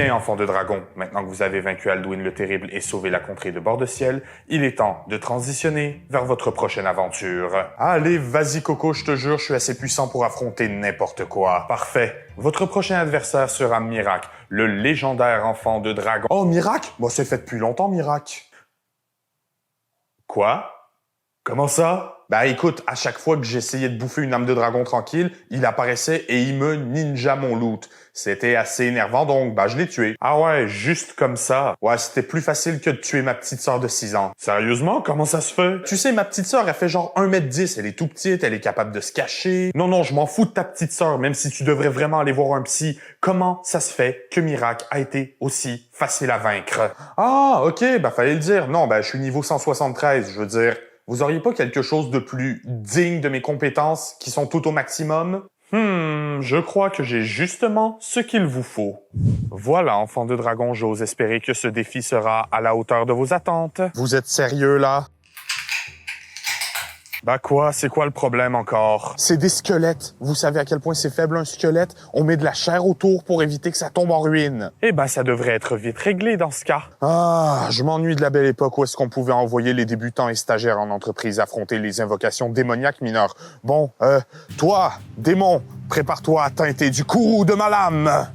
Bien, enfants de dragon, maintenant que vous avez vaincu Alduin le Terrible et sauvé la contrée de Bord de Ciel, il est temps de transitionner vers votre prochaine aventure. Allez, vas-y Coco, je te jure, je suis assez puissant pour affronter n'importe quoi. Parfait. Votre prochain adversaire sera Mirac, le légendaire enfant de dragon. Oh, Mirac? Bon, c'est fait depuis longtemps, Mirac. Quoi? Comment ça? Bah écoute, à chaque fois que j'essayais de bouffer une âme de dragon tranquille, il apparaissait et il me ninja mon loot. C'était assez énervant donc, je l'ai tué. Ah ouais, juste comme ça. Ouais, c'était plus facile que de tuer ma petite sœur de 6 ans. Sérieusement, comment ça se fait? Tu sais, ma petite sœur, elle fait genre 1m10, elle est tout petite, elle est capable de se cacher. Non, je m'en fous de ta petite sœur, même si tu devrais vraiment aller voir un psy. Comment ça se fait que Mirac a été aussi facile à vaincre? Ah, ok, fallait le dire. Non, je suis niveau 173, je veux dire... Vous auriez pas quelque chose de plus digne de mes compétences qui sont tout au maximum? Je crois que j'ai justement ce qu'il vous faut. Voilà, enfant de dragon, j'ose espérer que ce défi sera à la hauteur de vos attentes. Vous êtes sérieux, là? Quoi? C'est quoi le problème encore? C'est des squelettes. Vous savez à quel point c'est faible un squelette? On met de la chair autour pour éviter que ça tombe en ruine. Ça devrait être vite réglé dans ce cas. Ah, je m'ennuie de la belle époque où est-ce qu'on pouvait envoyer les débutants et stagiaires en entreprise affronter les invocations démoniaques mineures. Bon, toi, démon, prépare-toi à teinter du courroux de ma lame.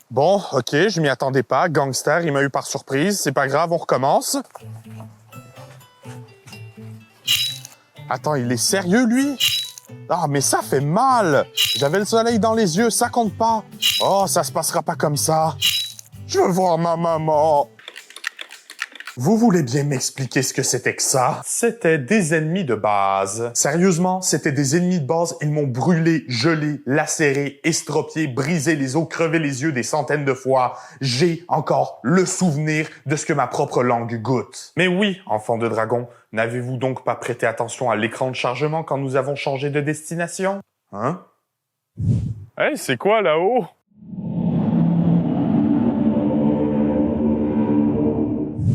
Bon, ok, je m'y attendais pas. Gangster, il m'a eu par surprise. C'est pas grave, on recommence. Attends, il est sérieux, lui? Ah, mais ça fait mal! J'avais le soleil dans les yeux, ça compte pas! Oh, ça se passera pas comme ça! Je veux voir ma maman! Vous voulez bien m'expliquer ce que c'était que ça? C'était des ennemis de base. Sérieusement, c'était des ennemis de base. Ils m'ont brûlé, gelé, lacéré, estropié, brisé les os, crevé les yeux des centaines de fois. J'ai encore le souvenir de ce que ma propre langue goûte. Mais oui, enfant de dragon, n'avez-vous donc pas prêté attention à l'écran de chargement quand nous avons changé de destination? Hein? Hey, c'est quoi là-haut?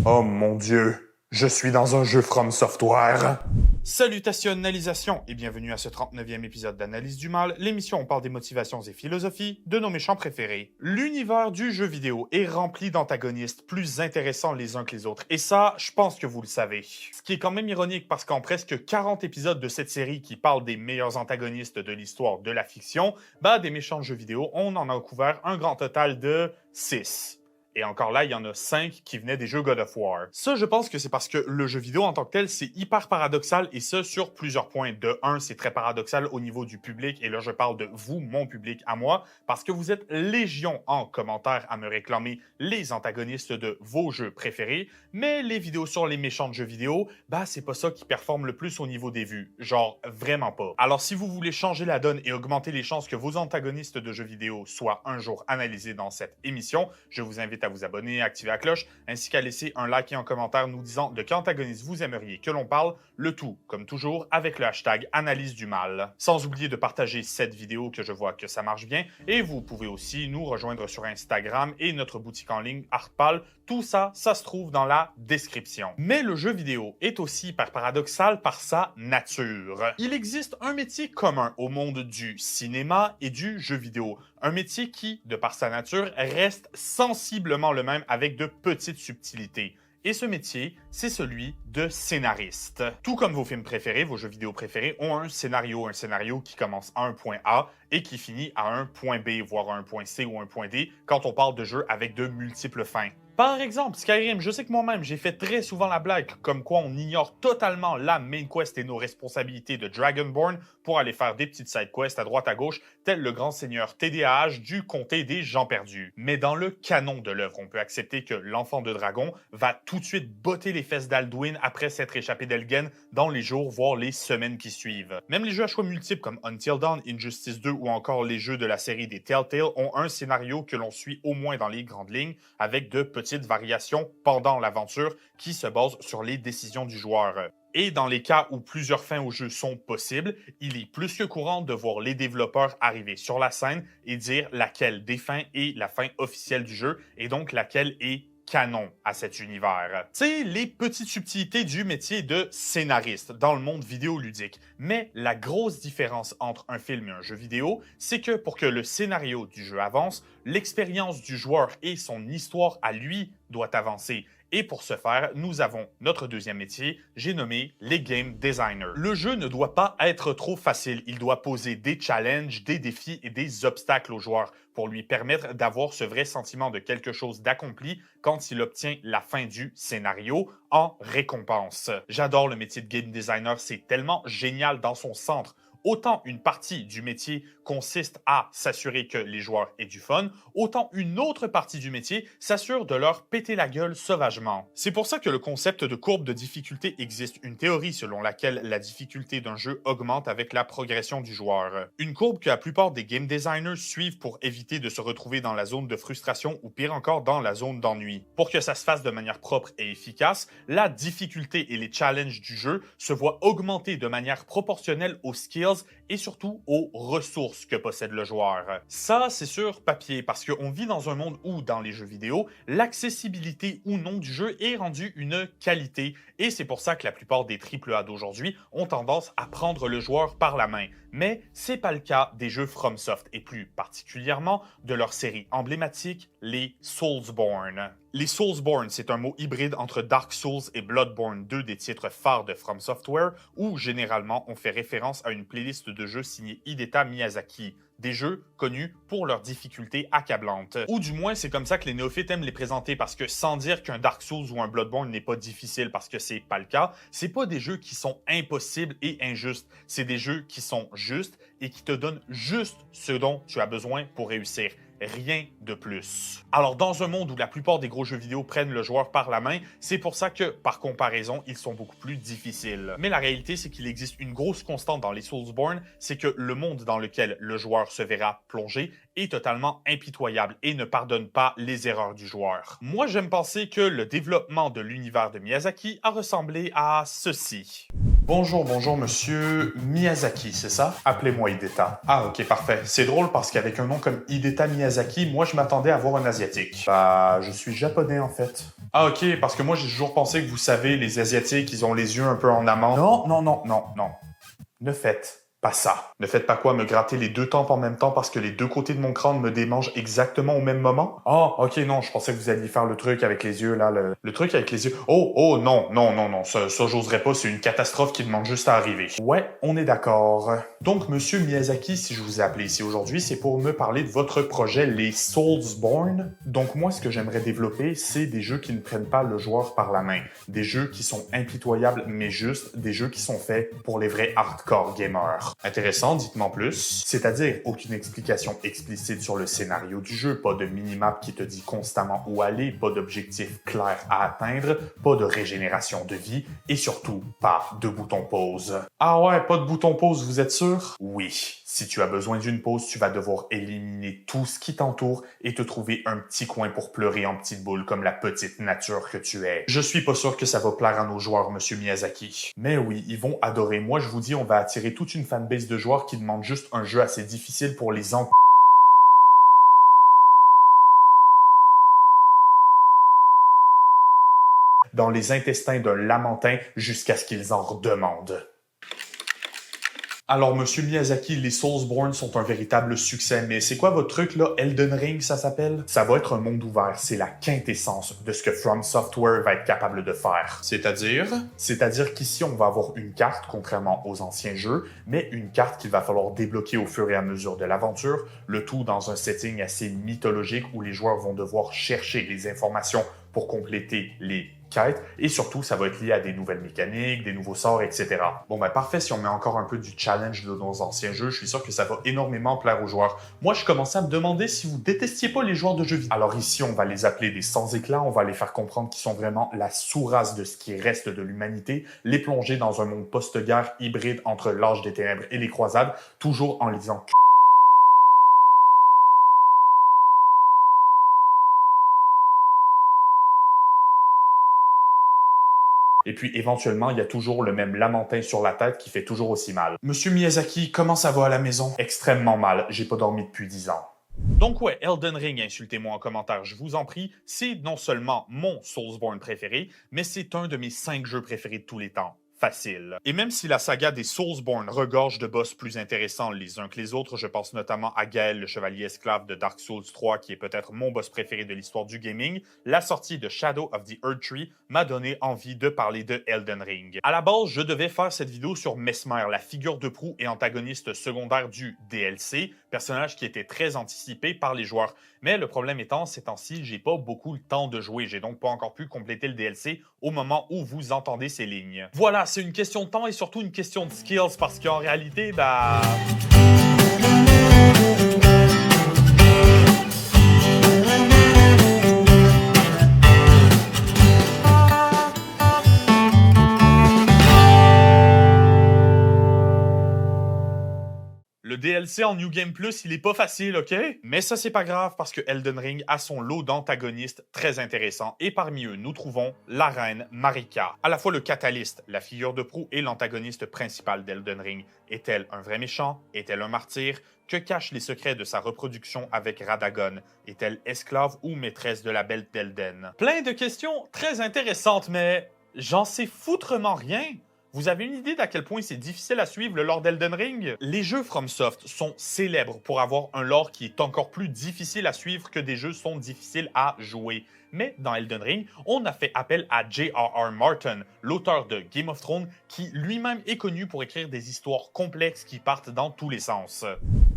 Oh mon Dieu, je suis dans un jeu From Software. Salutations et bienvenue à ce 39e épisode d'Analyse du Mal, l'émission où on parle des motivations et philosophies de nos méchants préférés. L'univers du jeu vidéo est rempli d'antagonistes plus intéressants les uns que les autres, et ça, je pense que vous le savez. Ce qui est quand même ironique parce qu'en presque 40 épisodes de cette série qui parle des meilleurs antagonistes de l'histoire de la fiction, des méchants de jeux vidéo, on en a couvert un grand total de 6. Et encore là, il y en a 5 qui venaient des jeux God of War. Ça, je pense que c'est parce que le jeu vidéo en tant que tel, c'est hyper paradoxal et ça sur plusieurs points. De un, c'est très paradoxal au niveau du public et là, je parle de vous, mon public, à moi, parce que vous êtes légion en commentaire à me réclamer les antagonistes de vos jeux préférés, mais les vidéos sur les méchants de jeux vidéo, c'est pas ça qui performe le plus au niveau des vues. Genre, vraiment pas. Alors, si vous voulez changer la donne et augmenter les chances que vos antagonistes de jeux vidéo soient un jour analysés dans cette émission, je vous invite à vous abonner, activer la cloche, ainsi qu'à laisser un like et un commentaire nous disant de quel antagoniste vous aimeriez que l'on parle, le tout, comme toujours, avec le hashtag Analyse du Mal. Sans oublier de partager cette vidéo que je vois que ça marche bien, et vous pouvez aussi nous rejoindre sur Instagram et notre boutique en ligne Artpal. Tout ça, ça se trouve dans la description. Mais le jeu vidéo est aussi hyper paradoxal par sa nature. Il existe un métier commun au monde du cinéma et du jeu vidéo. Un métier qui, de par sa nature, reste sensiblement le même avec de petites subtilités. Et ce métier, c'est celui de scénariste. Tout comme vos films préférés, vos jeux vidéo préférés ont un scénario qui commence à un point A et qui finit à un point B, voire à un point C ou un point D, quand on parle de jeux avec de multiples fins. Par exemple, Skyrim, je sais que moi-même, j'ai fait très souvent la blague comme quoi on ignore totalement la main quest et nos responsabilités de Dragonborn pour aller faire des petites side quests à droite à gauche, tel le grand seigneur TDAH du comté des gens perdus. Mais dans le canon de l'œuvre, on peut accepter que l'enfant de dragon va tout de suite botter les fesses d'Alduin après s'être échappé d'Elgen dans les jours, voire les semaines qui suivent. Même les jeux à choix multiples comme Until Dawn, Injustice 2 ou encore les jeux de la série des Telltale ont un scénario que l'on suit au moins dans les grandes lignes, avec de petites variations pendant l'aventure qui se basent sur les décisions du joueur. Et dans les cas où plusieurs fins au jeu sont possibles, il est plus que courant de voir les développeurs arriver sur la scène et dire laquelle des fins est la fin officielle du jeu et donc laquelle est canon à cet univers. Tu sais, les petites subtilités du métier de scénariste dans le monde vidéoludique. Mais la grosse différence entre un film et un jeu vidéo, c'est que pour que le scénario du jeu avance, l'expérience du joueur et son histoire à lui doit avancer. Et pour ce faire, nous avons notre deuxième métier, j'ai nommé les game designers. Le jeu ne doit pas être trop facile, il doit poser des challenges, des défis et des obstacles au joueur pour lui permettre d'avoir ce vrai sentiment de quelque chose d'accompli quand il obtient la fin du scénario en récompense. J'adore le métier de game designer, c'est tellement génial dans son centre. Autant une partie du métier consiste à s'assurer que les joueurs aient du fun, autant une autre partie du métier s'assure de leur péter la gueule sauvagement. C'est pour ça que le concept de courbe de difficulté existe, une théorie selon laquelle la difficulté d'un jeu augmente avec la progression du joueur. Une courbe que la plupart des game designers suivent pour éviter de se retrouver dans la zone de frustration ou pire encore dans la zone d'ennui. Pour que ça se fasse de manière propre et efficace, la difficulté et les challenges du jeu se voient augmenter de manière proportionnelle aux skills et surtout aux ressources que possède le joueur. Ça, c'est sur papier, parce qu'on vit dans un monde où, dans les jeux vidéo, l'accessibilité ou non du jeu est rendue une qualité, et c'est pour ça que la plupart des AAA d'aujourd'hui ont tendance à prendre le joueur par la main. Mais c'est pas le cas des jeux FromSoft, et plus particulièrement de leur série emblématique, les Soulsborne. Les Soulsborne, c'est un mot hybride entre Dark Souls et Bloodborne, deux des titres phares de From Software, où généralement on fait référence à une playlist de jeux signés Hideta Miyazaki, des jeux connus pour leur difficulté accablante. Ou du moins, c'est comme ça que les néophytes aiment les présenter, parce que sans dire qu'un Dark Souls ou un Bloodborne n'est pas difficile, parce que c'est pas le cas, c'est pas des jeux qui sont impossibles et injustes, c'est des jeux qui sont justes et qui te donnent juste ce dont tu as besoin pour réussir. Rien de plus. Alors, dans un monde où la plupart des gros jeux vidéo prennent le joueur par la main, c'est pour ça que, par comparaison, ils sont beaucoup plus difficiles. Mais la réalité, c'est qu'il existe une grosse constante dans les Soulsborne, c'est que le monde dans lequel le joueur se verra plonger est totalement impitoyable et ne pardonne pas les erreurs du joueur. Moi, j'aime penser que le développement de l'univers de Miyazaki a ressemblé à ceci. Bonjour, monsieur Miyazaki, c'est ça? Appelez-moi Hideta. Ah, ok, parfait. C'est drôle parce qu'avec un nom comme Hideta Miyazaki, moi je m'attendais à voir un asiatique. Bah, je suis japonais en fait. Ah, ok, parce que moi j'ai toujours pensé que vous savez, les asiatiques, ils ont les yeux un peu en amande. Non. Ne faites pas ça. Ne faites pas quoi, me gratter les deux tempes en même temps parce que les deux côtés de mon crâne me démangent exactement au même moment? Oh, ok, non, je pensais que vous alliez faire le truc avec les yeux, là, le truc avec les yeux. Oh, non, ça j'oserais pas, c'est une catastrophe qui demande juste à arriver. Ouais, on est d'accord. Donc, monsieur Miyazaki, si je vous ai appelé ici aujourd'hui, c'est pour me parler de votre projet, les Soulsborne. Donc, moi, ce que j'aimerais développer, c'est des jeux qui ne prennent pas le joueur par la main. Des jeux qui sont impitoyables, mais juste, des jeux qui sont faits pour les vrais hardcore gamers. Intéressant, dites-moi plus. C'est-à-dire aucune explication explicite sur le scénario du jeu, pas de minimap qui te dit constamment où aller, pas d'objectif clair à atteindre, pas de régénération de vie et surtout pas de bouton pause. Ah ouais, pas de bouton pause, vous êtes sûr? Oui. Si tu as besoin d'une pause, tu vas devoir éliminer tout ce qui t'entoure et te trouver un petit coin pour pleurer en petite boule comme la petite nature que tu es. Je suis pas sûr que ça va plaire à nos joueurs, monsieur Miyazaki. Mais oui, ils vont adorer. Moi, je vous dis, on va attirer toute une fanbase de joueurs qui demandent juste un jeu assez difficile pour les dans les intestins d'un lamentin jusqu'à ce qu'ils en redemandent. Alors, monsieur Miyazaki, les Soulsborne sont un véritable succès, mais c'est quoi votre truc, là? Elden Ring, ça s'appelle? Ça va être un monde ouvert, c'est la quintessence de ce que From Software va être capable de faire. C'est-à-dire? C'est-à-dire qu'ici, on va avoir une carte, contrairement aux anciens jeux, mais une carte qu'il va falloir débloquer au fur et à mesure de l'aventure, le tout dans un setting assez mythologique où les joueurs vont devoir chercher les informations pour compléter les quêtes, et surtout, ça va être lié à des nouvelles mécaniques, des nouveaux sorts, etc. Bon, ben parfait, si on met encore un peu du challenge de nos anciens jeux, je suis sûr que ça va énormément plaire aux joueurs. Moi, je commençais à me demander si vous détestiez pas les joueurs de jeux vidéo. Alors ici, on va les appeler des sans-éclats, on va les faire comprendre qu'ils sont vraiment la sous-race de ce qui reste de l'humanité, les plonger dans un monde post-guerre hybride entre l'âge des ténèbres et les croisades, toujours en lisant et puis, éventuellement, il y a toujours le même lamentin sur la tête qui fait toujours aussi mal. Monsieur Miyazaki, comment ça va à la maison? Extrêmement mal. J'ai pas dormi depuis 10 ans. Donc ouais, Elden Ring, insultez-moi en commentaire, je vous en prie, c'est non seulement mon Soulsborne préféré, mais c'est un de mes 5 jeux préférés de tous les temps. Facile. Et même si la saga des Soulsborne regorge de boss plus intéressants les uns que les autres, je pense notamment à Gaël, le chevalier esclave de Dark Souls 3, qui est peut-être mon boss préféré de l'histoire du gaming, la sortie de Shadow of the Erdtree m'a donné envie de parler de Elden Ring. À la base, je devais faire cette vidéo sur Messmer, la figure de proue et antagoniste secondaire du DLC, personnage qui était très anticipé par les joueurs. Mais le problème étant, ces temps-ci, j'ai pas beaucoup le temps de jouer, j'ai donc pas encore pu compléter le DLC au moment où vous entendez ces lignes. Voilà, c'est une question de temps et surtout une question de skills parce qu'en réalité, le DLC en New Game Plus, il est pas facile, ok? Mais ça, c'est pas grave parce que Elden Ring a son lot d'antagonistes très intéressants et parmi eux, nous trouvons la reine Marika. À la fois le catalyste, la figure de proue et l'antagoniste principal d'Elden Ring. Est-elle un vrai méchant? Est-elle un martyr? Que cachent les secrets de sa reproduction avec Radagon? Est-elle esclave ou maîtresse de la Belle d'Elden? Plein de questions très intéressantes, mais j'en sais foutrement rien. Vous avez une idée d'à quel point c'est difficile à suivre le lore d'Elden Ring? Les jeux FromSoft sont célèbres pour avoir un lore qui est encore plus difficile à suivre que des jeux sont difficiles à jouer. Mais dans Elden Ring, on a fait appel à J.R.R. Martin, l'auteur de Game of Thrones, qui lui-même est connu pour écrire des histoires complexes qui partent dans tous les sens.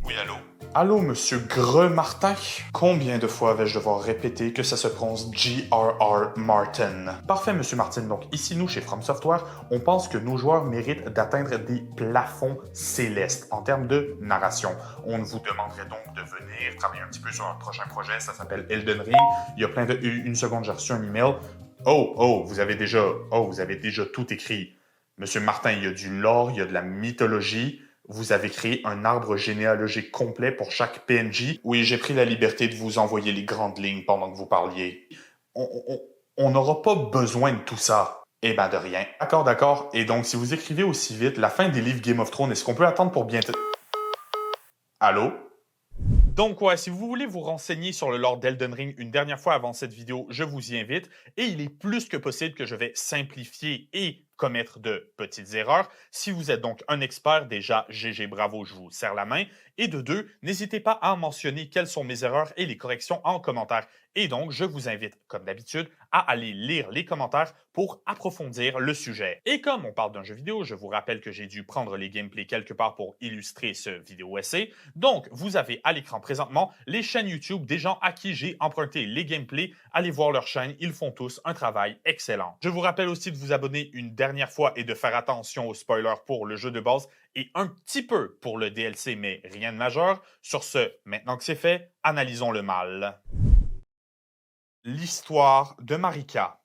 Oui, allô? Allô, monsieur Martin? Combien de fois vais-je devoir répéter que ça se prononce J.R.R. Martin? Parfait, monsieur Martin. Donc ici, nous, chez From Software, on pense que nos joueurs méritent d'atteindre des plafonds célestes en termes de narration. On vous demanderait donc de venir travailler un petit peu sur un prochain projet. Ça s'appelle Elden Ring. Il y a plein de... Une seconde, j'ai reçu un email. Vous avez déjà tout écrit. Monsieur Martin, il y a du lore, il y a de la mythologie. Vous avez créé un arbre généalogique complet pour chaque PNJ. Oui, j'ai pris la liberté de vous envoyer les grandes lignes pendant que vous parliez. On n'aura pas besoin de tout ça. Eh ben de rien. D'accord. Et donc, si vous écrivez aussi vite, la fin des livres Game of Thrones, est-ce qu'on peut attendre pour bientôt... Allô? Donc ouais, si vous voulez vous renseigner sur le lore d'Elden Ring une dernière fois avant cette vidéo, je vous y invite. Et il est plus que possible que je vais simplifier et commettre de petites erreurs. Si vous êtes donc un expert, déjà, GG bravo, je vous serre la main. Et de deux, n'hésitez pas à mentionner quelles sont mes erreurs et les corrections en commentaire. Et donc, je vous invite, comme d'habitude, à aller lire les commentaires pour approfondir le sujet. Et comme on parle d'un jeu vidéo, je vous rappelle que j'ai dû prendre les gameplays quelque part pour illustrer ce vidéo essai. Donc, vous avez à l'écran présentement les chaînes YouTube des gens à qui j'ai emprunté les gameplays. Allez voir leurs chaînes, ils font tous un travail excellent. Je vous rappelle aussi de vous abonner une dernière fois et de faire attention aux spoilers pour le jeu de base et un petit peu pour le DLC, mais rien de majeur. Sur ce, maintenant que c'est fait, analysons le mal. L'histoire de Marika.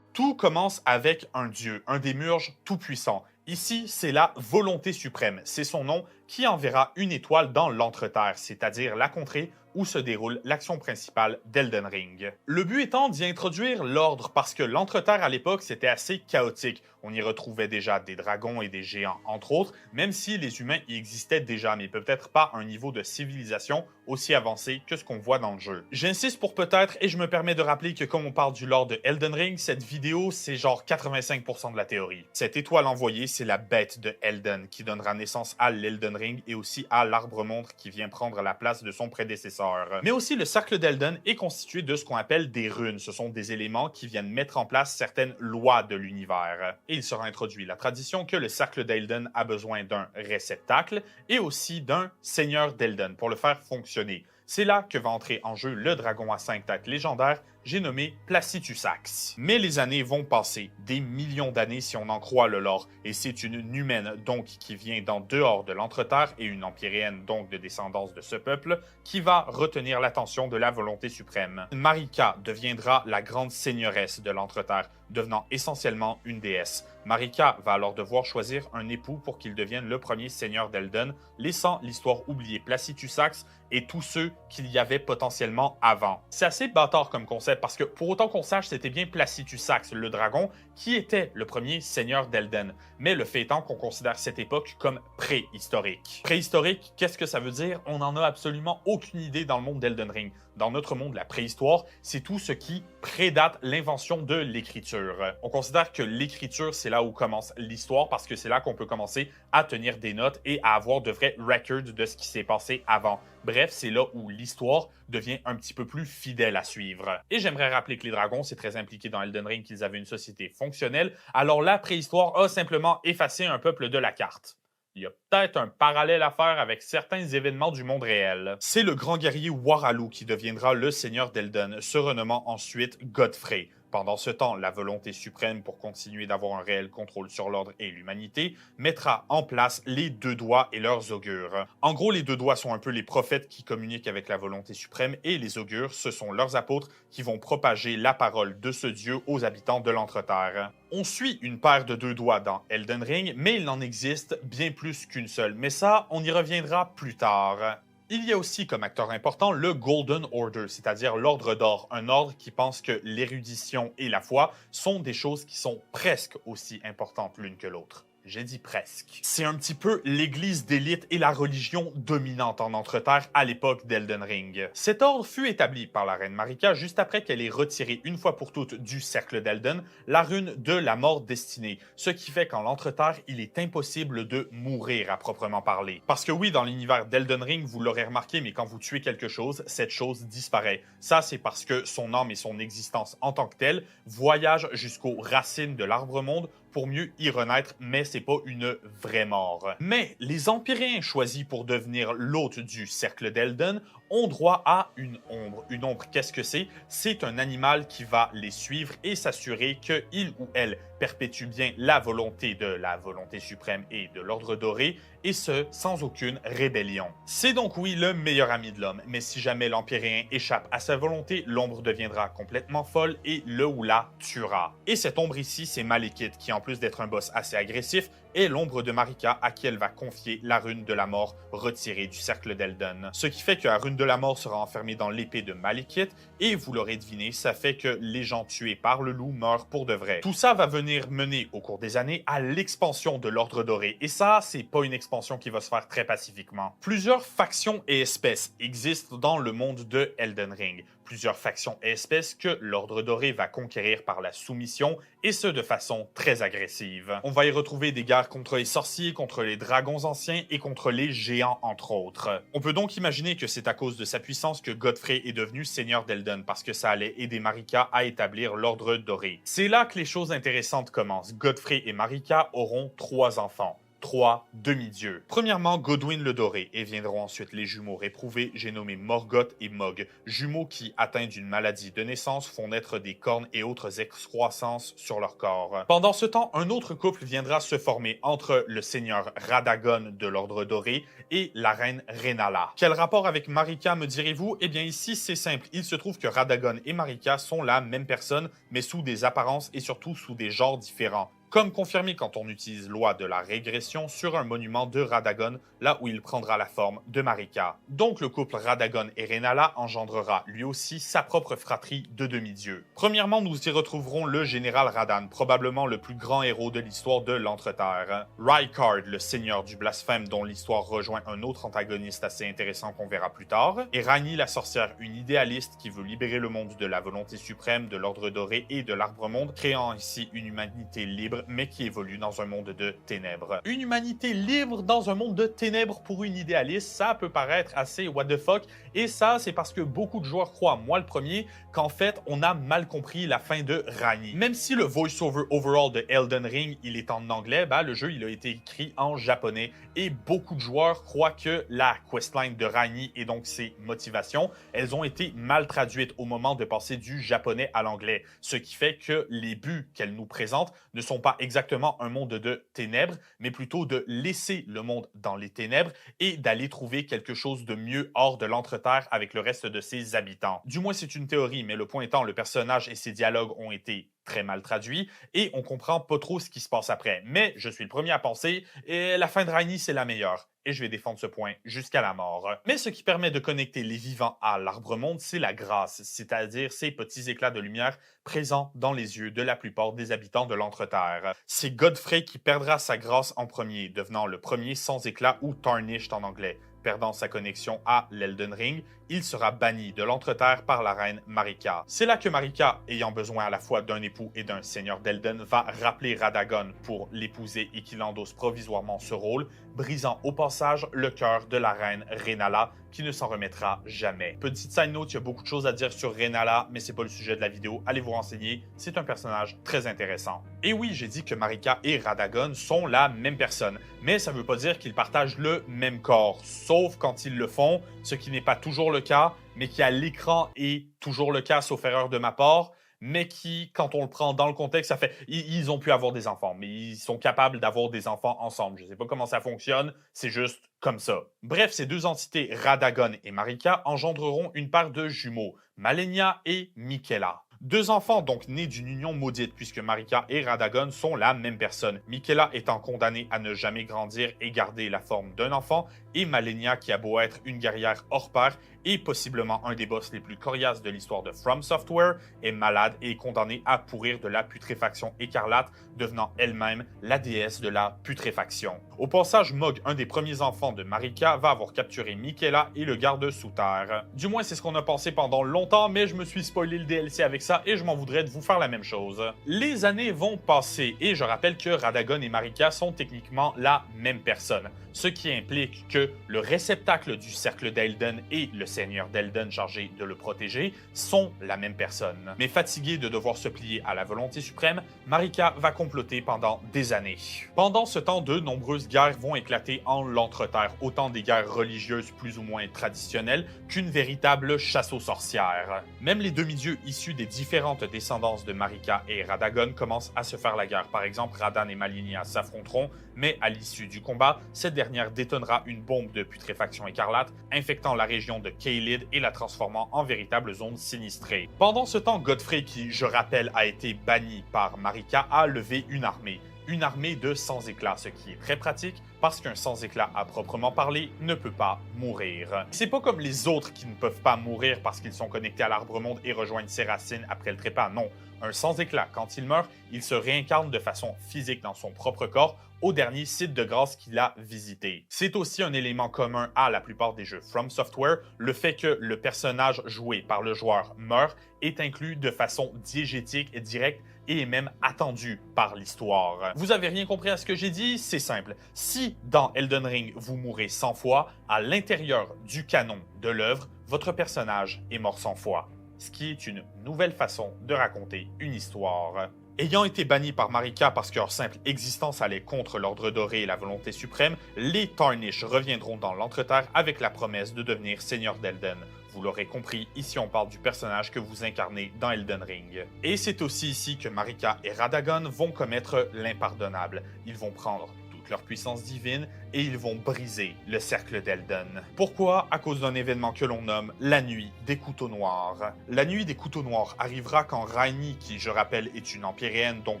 Tout commence avec un dieu, un démiurge tout-puissant. Ici, c'est la volonté suprême. C'est son nom qui enverra une étoile dans l'Entreterre, c'est-à-dire la contrée où se déroule l'action principale d'Elden Ring. Le but étant d'y introduire l'ordre parce que l'Entreterre à l'époque c'était assez chaotique. On y retrouvait déjà des dragons et des géants entre autres, même si les humains y existaient déjà, mais peut-être pas un niveau de civilisation aussi avancé que ce qu'on voit dans le jeu. J'insiste pour peut-être et je me permets de rappeler que comme on parle du lore de Elden Ring, cette vidéo c'est genre 85% de la théorie. Cette étoile envoyée c'est la bête de Elden qui donnera naissance à l'Elden Ring et aussi à l'arbre-montre qui vient prendre la place de son prédécesseur. Mais aussi le cercle d'Elden est constitué de ce qu'on appelle des runes. Ce sont des éléments qui viennent mettre en place certaines lois de l'univers. Et il sera introduit la tradition que le cercle d'Elden a besoin d'un réceptacle et aussi d'un seigneur d'Elden pour le faire fonctionner. C'est là que va entrer en jeu le dragon à 5 têtes légendaire, j'ai nommé Placidusax. Mais les années vont passer, des millions d'années si on en croit le lore, et c'est une humaine donc qui vient d'en dehors de l'Entreterre et une empyréenne donc de descendance de ce peuple qui va retenir l'attention de la volonté suprême. Marika deviendra la grande seigneuresse de l'Entreterre, devenant essentiellement une déesse. Marika va alors devoir choisir un époux pour qu'il devienne le premier seigneur d'Elden, laissant l'histoire oublier Placidusax et tous ceux qu'il y avait potentiellement avant. C'est assez bâtard comme concept parce que pour autant qu'on sache, c'était bien Placidusax, le dragon, qui était le premier seigneur d'Elden. Mais le fait étant qu'on considère cette époque comme préhistorique. Préhistorique, qu'est-ce que ça veut dire? On n'en a absolument aucune idée dans le monde d'Elden Ring. Dans notre monde, la préhistoire, c'est tout ce qui prédate l'invention de l'écriture. On considère que l'écriture, c'est là où commence l'histoire parce que c'est là qu'on peut commencer à tenir des notes et à avoir de vrais records de ce qui s'est passé avant. Bref, c'est là où l'histoire devient un petit peu plus fidèle à suivre. Et j'aimerais rappeler que les dragons, c'est très impliqué dans Elden Ring qu'ils avaient une société fonctionnelle, alors la préhistoire a simplement effacé un peuple de la carte. Il y a peut-être un parallèle à faire avec certains événements du monde réel. C'est le grand guerrier Waralu qui deviendra le seigneur d'Elden, se renommant ensuite Godfrey. Pendant ce temps, la volonté suprême, pour continuer d'avoir un réel contrôle sur l'ordre et l'humanité, mettra en place les deux doigts et leurs augures. En gros, les deux doigts sont un peu les prophètes qui communiquent avec la volonté suprême et les augures, ce sont leurs apôtres qui vont propager la parole de ce dieu aux habitants de l'Entreterre. On suit une paire de deux doigts dans Elden Ring, mais il en existe bien plus qu'une seule. Mais ça, on y reviendra plus tard. Il y a aussi comme acteur important le Golden Order, c'est-à-dire l'Ordre d'Or, un ordre qui pense que l'érudition et la foi sont des choses qui sont presque aussi importantes l'une que l'autre. J'ai dit presque. C'est un petit peu l'église d'élite et la religion dominante en Entreterre à l'époque d'Elden Ring. Cet ordre fut établi par la reine Marika juste après qu'elle ait retiré une fois pour toutes du cercle d'Elden la rune de la mort destinée, ce qui fait qu'en Entreterre, il est impossible de mourir à proprement parler. Parce que oui, dans l'univers d'Elden Ring, vous l'aurez remarqué, mais quand vous tuez quelque chose, cette chose disparaît. Ça, c'est parce que son âme et son existence en tant que telle voyagent jusqu'aux racines de l'arbre-monde pour mieux y renaître, mais c'est pas une vraie mort. Mais les Empyréens choisis pour devenir l'hôte du cercle d'Elden ont droit à une ombre. Une ombre, qu'est-ce que c'est? C'est un animal qui va les suivre et s'assurer qu'il ou elle perpétue bien la volonté de la volonté suprême et de l'ordre doré, et ce, sans aucune rébellion. C'est donc oui le meilleur ami de l'homme, mais si jamais l'Empyréen échappe à sa volonté, l'ombre deviendra complètement folle et le ou la tuera. Et cette ombre ici, c'est Malekith, qui en plus d'être un boss assez agressif, est l'ombre de Marika à qui elle va confier la rune de la mort retirée du cercle d'Elden. Ce qui fait que la rune de la mort sera enfermée dans l'épée de Malekith, et vous l'aurez deviné, ça fait que les gens tués par le loup meurent pour de vrai. Tout ça va venir mener au cours des années à l'expansion de l'Ordre Doré, et ça, c'est pas une expansion qui va se faire très pacifiquement. Plusieurs factions et espèces existent dans le monde de Elden Ring. Plusieurs factions et espèces que l'Ordre Doré va conquérir par la soumission, et ce de façon très agressive. On va y retrouver des guerres contre les sorciers, contre les dragons anciens et contre les géants entre autres. On peut donc imaginer que c'est à cause de sa puissance que Godfrey est devenu seigneur d'Elden, parce que ça allait aider Marika à établir l'Ordre Doré. C'est là que les choses intéressantes commencent. Godfrey et Marika auront 3 enfants. 3 demi-dieux. Premièrement, Godwyn le Doré, et viendront ensuite les jumeaux réprouvés, j'ai nommé Morgoth et Mog, jumeaux qui, atteints d'une maladie de naissance, font naître des cornes et autres excroissances sur leur corps. Pendant ce temps, un autre couple viendra se former entre le seigneur Radagon de l'Ordre Doré et la reine Rennala. Quel rapport avec Marika, me direz-vous? Eh bien ici, c'est simple. Il se trouve que Radagon et Marika sont la même personne, mais sous des apparences et surtout sous des genres différents. Comme confirmé quand on utilise loi de la régression sur un monument de Radagon, là où il prendra la forme de Marika. Donc le couple Radagon et Rennala engendrera lui aussi sa propre fratrie de demi-dieux. Premièrement, nous y retrouverons le général Radan, probablement le plus grand héros de l'histoire de l'Entreterre. Rykard, le seigneur du blasphème dont l'histoire rejoint un autre antagoniste assez intéressant qu'on verra plus tard. Et Ranni, la sorcière, une idéaliste qui veut libérer le monde de la volonté suprême, de l'Ordre Doré et de l'Arbre-Monde, créant ici une humanité libre mais qui évolue dans un monde de ténèbres. Une humanité libre dans un monde de ténèbres pour une idéaliste, ça peut paraître assez what the fuck, et ça, c'est parce que beaucoup de joueurs croient, moi le premier, qu'en fait, on a mal compris la fin de Ranni. Même si le voice-over overall de Elden Ring, il est en anglais, bah, le jeu, il a été écrit en japonais, et beaucoup de joueurs croient que la questline de Ranni et donc ses motivations, elles ont été mal traduites au moment de passer du japonais à l'anglais, ce qui fait que les buts qu'elle nous présente ne sont pas exactement un monde de ténèbres, mais plutôt de laisser le monde dans les ténèbres et d'aller trouver quelque chose de mieux hors de l'Entreterre avec le reste de ses habitants. Du moins, c'est une théorie, mais le point étant, le personnage et ses dialogues ont été très mal traduit, et on comprend pas trop ce qui se passe après. Mais je suis le premier à penser, et la fin de Rainy, c'est la meilleure. Et je vais défendre ce point jusqu'à la mort. Mais ce qui permet de connecter les vivants à l'arbre-monde, c'est la grâce, c'est-à-dire ces petits éclats de lumière présents dans les yeux de la plupart des habitants de l'Entreterre. C'est Godfrey qui perdra sa grâce en premier, devenant le premier sans éclat ou tarnished en anglais. Perdant sa connexion à l'Elden Ring, il sera banni de l'Entreterre par la reine Marika. C'est là que Marika, ayant besoin à la fois d'un époux et d'un seigneur d'Elden, va rappeler Radagon pour l'épouser et qu'il endosse provisoirement ce rôle, brisant au passage le cœur de la reine Rennala, qui ne s'en remettra jamais. Petite side note, il y a beaucoup de choses à dire sur Rennala, mais c'est pas le sujet de la vidéo, allez vous renseigner, c'est un personnage très intéressant. Et oui, j'ai dit que Marika et Radagon sont la même personne, mais ça veut pas dire qu'ils partagent le même corps, sauf quand ils le font, ce qui n'est pas toujours le cas, mais qui à l'écran est toujours le cas, sauf erreur de ma part, mais qui, quand on le prend dans le contexte, ça fait... Ils ont pu avoir des enfants, mais ils sont capables d'avoir des enfants ensemble. Je ne sais pas comment ça fonctionne, c'est juste comme ça. Bref, ces deux entités, Radagon et Marika, engendreront une paire de jumeaux, Malenia et Miquella. Deux enfants donc nés d'une union maudite puisque Marika et Radagon sont la même personne, Miquella étant condamnée à ne jamais grandir et garder la forme d'un enfant, et Malenia qui a beau être une guerrière hors pair et possiblement un des boss les plus coriaces de l'histoire de From Software, est malade et est condamnée à pourrir de la putréfaction écarlate, devenant elle-même la déesse de la putréfaction. Au passage, Mog, un des premiers enfants de Marika, va avoir capturé Miquella et le garde sous terre. Du moins, c'est ce qu'on a pensé pendant longtemps, mais je me suis spoilé le DLC avec ça et je m'en voudrais de vous faire la même chose. Les années vont passer et je rappelle que Radagon et Marika sont techniquement la même personne, ce qui implique que le réceptacle du cercle d'Elden et le seigneur d'Elden chargé de le protéger sont la même personne. Mais fatiguée de devoir se plier à la volonté suprême, Marika va comploter pendant des années. Pendant ce temps, de nombreuses guerres vont éclater en l'Entreterre, autant des guerres religieuses plus ou moins traditionnelles qu'une véritable chasse aux sorcières. Même les demi-dieux issus des différentes descendances de Marika et Radagon commencent à se faire la guerre. Par exemple, Radahn et Malenia s'affronteront, mais à l'issue du combat, cette dernière détonnera une bombe de putréfaction écarlate, infectant la région de Caelid et la transformant en véritable zone sinistrée. Pendant ce temps, Godfrey, qui, je rappelle, a été banni par Marika, a levé une armée. Une armée de sans-éclat, ce qui est très pratique parce qu'un sans-éclat à proprement parler ne peut pas mourir. C'est pas comme les autres qui ne peuvent pas mourir parce qu'ils sont connectés à l'arbre-monde et rejoignent ses racines après le trépas, non. Un sans-éclat, quand il meurt, il se réincarne de façon physique dans son propre corps au dernier site de grâce qu'il a visité. C'est aussi un élément commun à la plupart des jeux From Software, le fait que le personnage joué par le joueur meurt est inclus de façon diégétique et directe et est même attendu par l'histoire. Vous avez rien compris à ce que j'ai dit? C'est simple. Si dans Elden Ring vous mourrez 100 fois, à l'intérieur du canon de l'œuvre, votre personnage est mort 100 fois. Ce qui est une nouvelle façon de raconter une histoire. Ayant été bannis par Marika parce que leur simple existence allait contre l'Ordre Doré et la volonté suprême, les Tarnished reviendront dans l'Entreterre avec la promesse de devenir Seigneur d'Elden. Vous l'aurez compris, ici on parle du personnage que vous incarnez dans Elden Ring. Et c'est aussi ici que Marika et Radagon vont commettre l'impardonnable. Ils vont prendre toute leur puissance divine et ils vont briser le cercle d'Elden. Pourquoi? À cause d'un événement que l'on nomme la Nuit des Couteaux Noirs. La Nuit des Couteaux Noirs arrivera quand Rainy, qui je rappelle est une empyréenne donc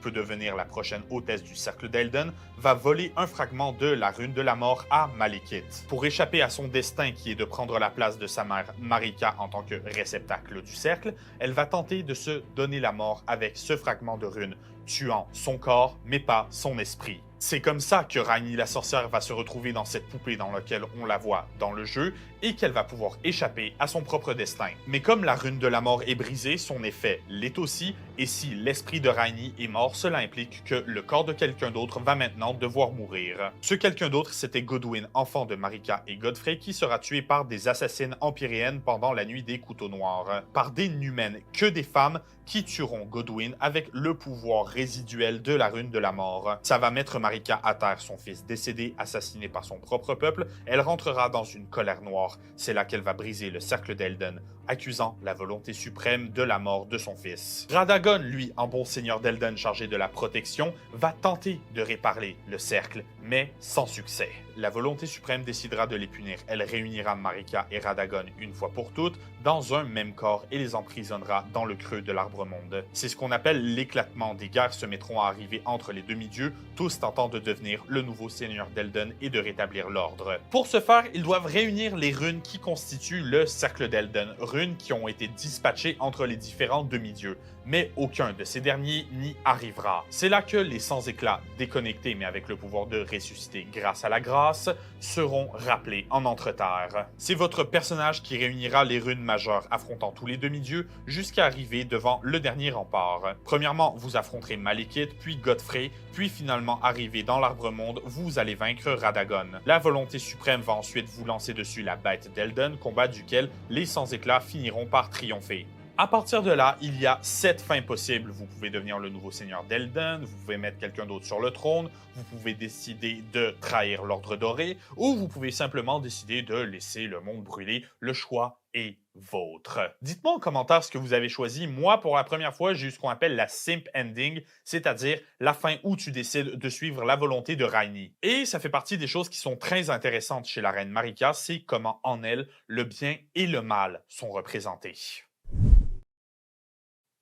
peut devenir la prochaine hôtesse du cercle d'Elden, va voler un fragment de la rune de la mort à Malekith. Pour échapper à son destin qui est de prendre la place de sa mère Marika en tant que réceptacle du cercle, elle va tenter de se donner la mort avec ce fragment de rune, tuant son corps mais pas son esprit. C'est comme ça que Rainy la sorcière va se retrouver dans cette poupée dans laquelle on la voit dans le jeu et qu'elle va pouvoir échapper à son propre destin. Mais comme la rune de la mort est brisée, son effet l'est aussi, et si l'esprit de Rainy est mort, cela implique que le corps de quelqu'un d'autre va maintenant devoir mourir. Ce quelqu'un d'autre, c'était Godwyn, enfant de Marika et Godfrey, qui sera tué par des assassines empyréennes pendant la nuit des couteaux noirs. Par des numènes, que des femmes, qui tueront Godwyn avec le pouvoir résiduel de la rune de la mort. Ça va mettre Marika à terre, son fils décédé, assassiné par son propre peuple. Elle rentrera dans une colère noire. C'est là qu'elle va briser le cercle d'Elden, accusant la volonté suprême de la mort de son fils. Radagon, lui, en bon seigneur d'Elden chargé de la protection, va tenter de réparer le cercle, mais sans succès. la volonté suprême décidera de les punir. Elle réunira Marika et Radagon une fois pour toutes dans un même corps et les emprisonnera dans le creux de l'arbre-monde. C'est ce qu'on appelle l'éclatement. Des guerres se mettront à arriver entre les demi-dieux, tous tentant de devenir le nouveau seigneur d'Elden et de rétablir l'ordre. Pour ce faire, ils doivent réunir les runes qui constituent le cercle d'Elden, runes qui ont été dispatchées entre les différents demi-dieux, mais aucun de ces derniers n'y arrivera. C'est là que les sans-éclats, déconnectés mais avec le pouvoir de ressusciter grâce à la grâce, seront rappelés en entre-terre. C'est votre personnage qui réunira les runes majeures affrontant tous les demi-dieux jusqu'à arriver devant le dernier rempart. Premièrement, vous affronterez Malekith, puis Godfrey, puis finalement arriver dans l'arbre-monde, vous allez vaincre Radagon. La volonté suprême va ensuite vous lancer dessus la bête d'Elden, combat duquel les sans-éclats finiront par triompher. À partir de là, il y a 7 fins possibles. Vous pouvez devenir le nouveau seigneur d'Elden, vous pouvez mettre quelqu'un d'autre sur le trône, vous pouvez décider de trahir l'ordre doré, ou vous pouvez simplement décider de laisser le monde brûler. Le choix est vôtre. Dites-moi en commentaire ce que vous avez choisi. Moi, pour la première fois, j'ai eu ce qu'on appelle la simp ending, c'est-à-dire la fin où tu décides de suivre la volonté de Raini. Et ça fait partie des choses qui sont très intéressantes chez la reine Marika, c'est comment en elle, le bien et le mal sont représentés.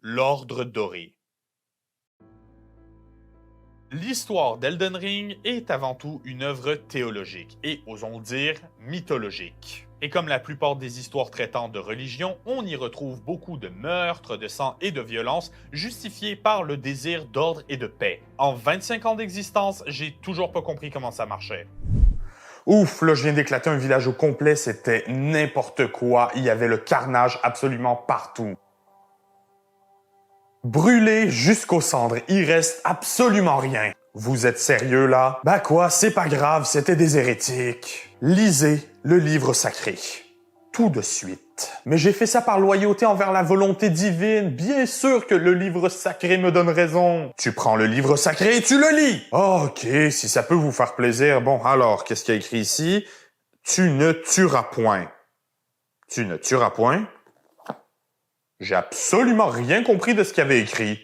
L'Ordre doré. L'histoire d'Elden Ring est avant tout une œuvre théologique et, osons le dire, mythologique. Et comme la plupart des histoires traitant de religion, on y retrouve beaucoup de meurtres, de sang et de violence justifiés par le désir d'ordre et de paix. En 25 ans d'existence, j'ai toujours pas compris comment ça marchait. Ouf, là, je viens d'éclater un village au complet, c'était n'importe quoi. Il y avait le carnage absolument partout. Brûlé jusqu'aux cendres, il reste absolument rien. Vous êtes sérieux là? Bah quoi, c'est pas grave, c'était des hérétiques. Lisez le livre sacré. Tout de suite. Mais j'ai fait ça par loyauté envers la volonté divine. Bien sûr que le livre sacré me donne raison. Tu prends le livre sacré et tu le lis. Ok, si ça peut vous faire plaisir. Bon, alors, qu'est-ce qu'il y a écrit ici? Tu ne tueras point. Tu ne tueras point? J'ai absolument rien compris de ce qu'il y avait écrit.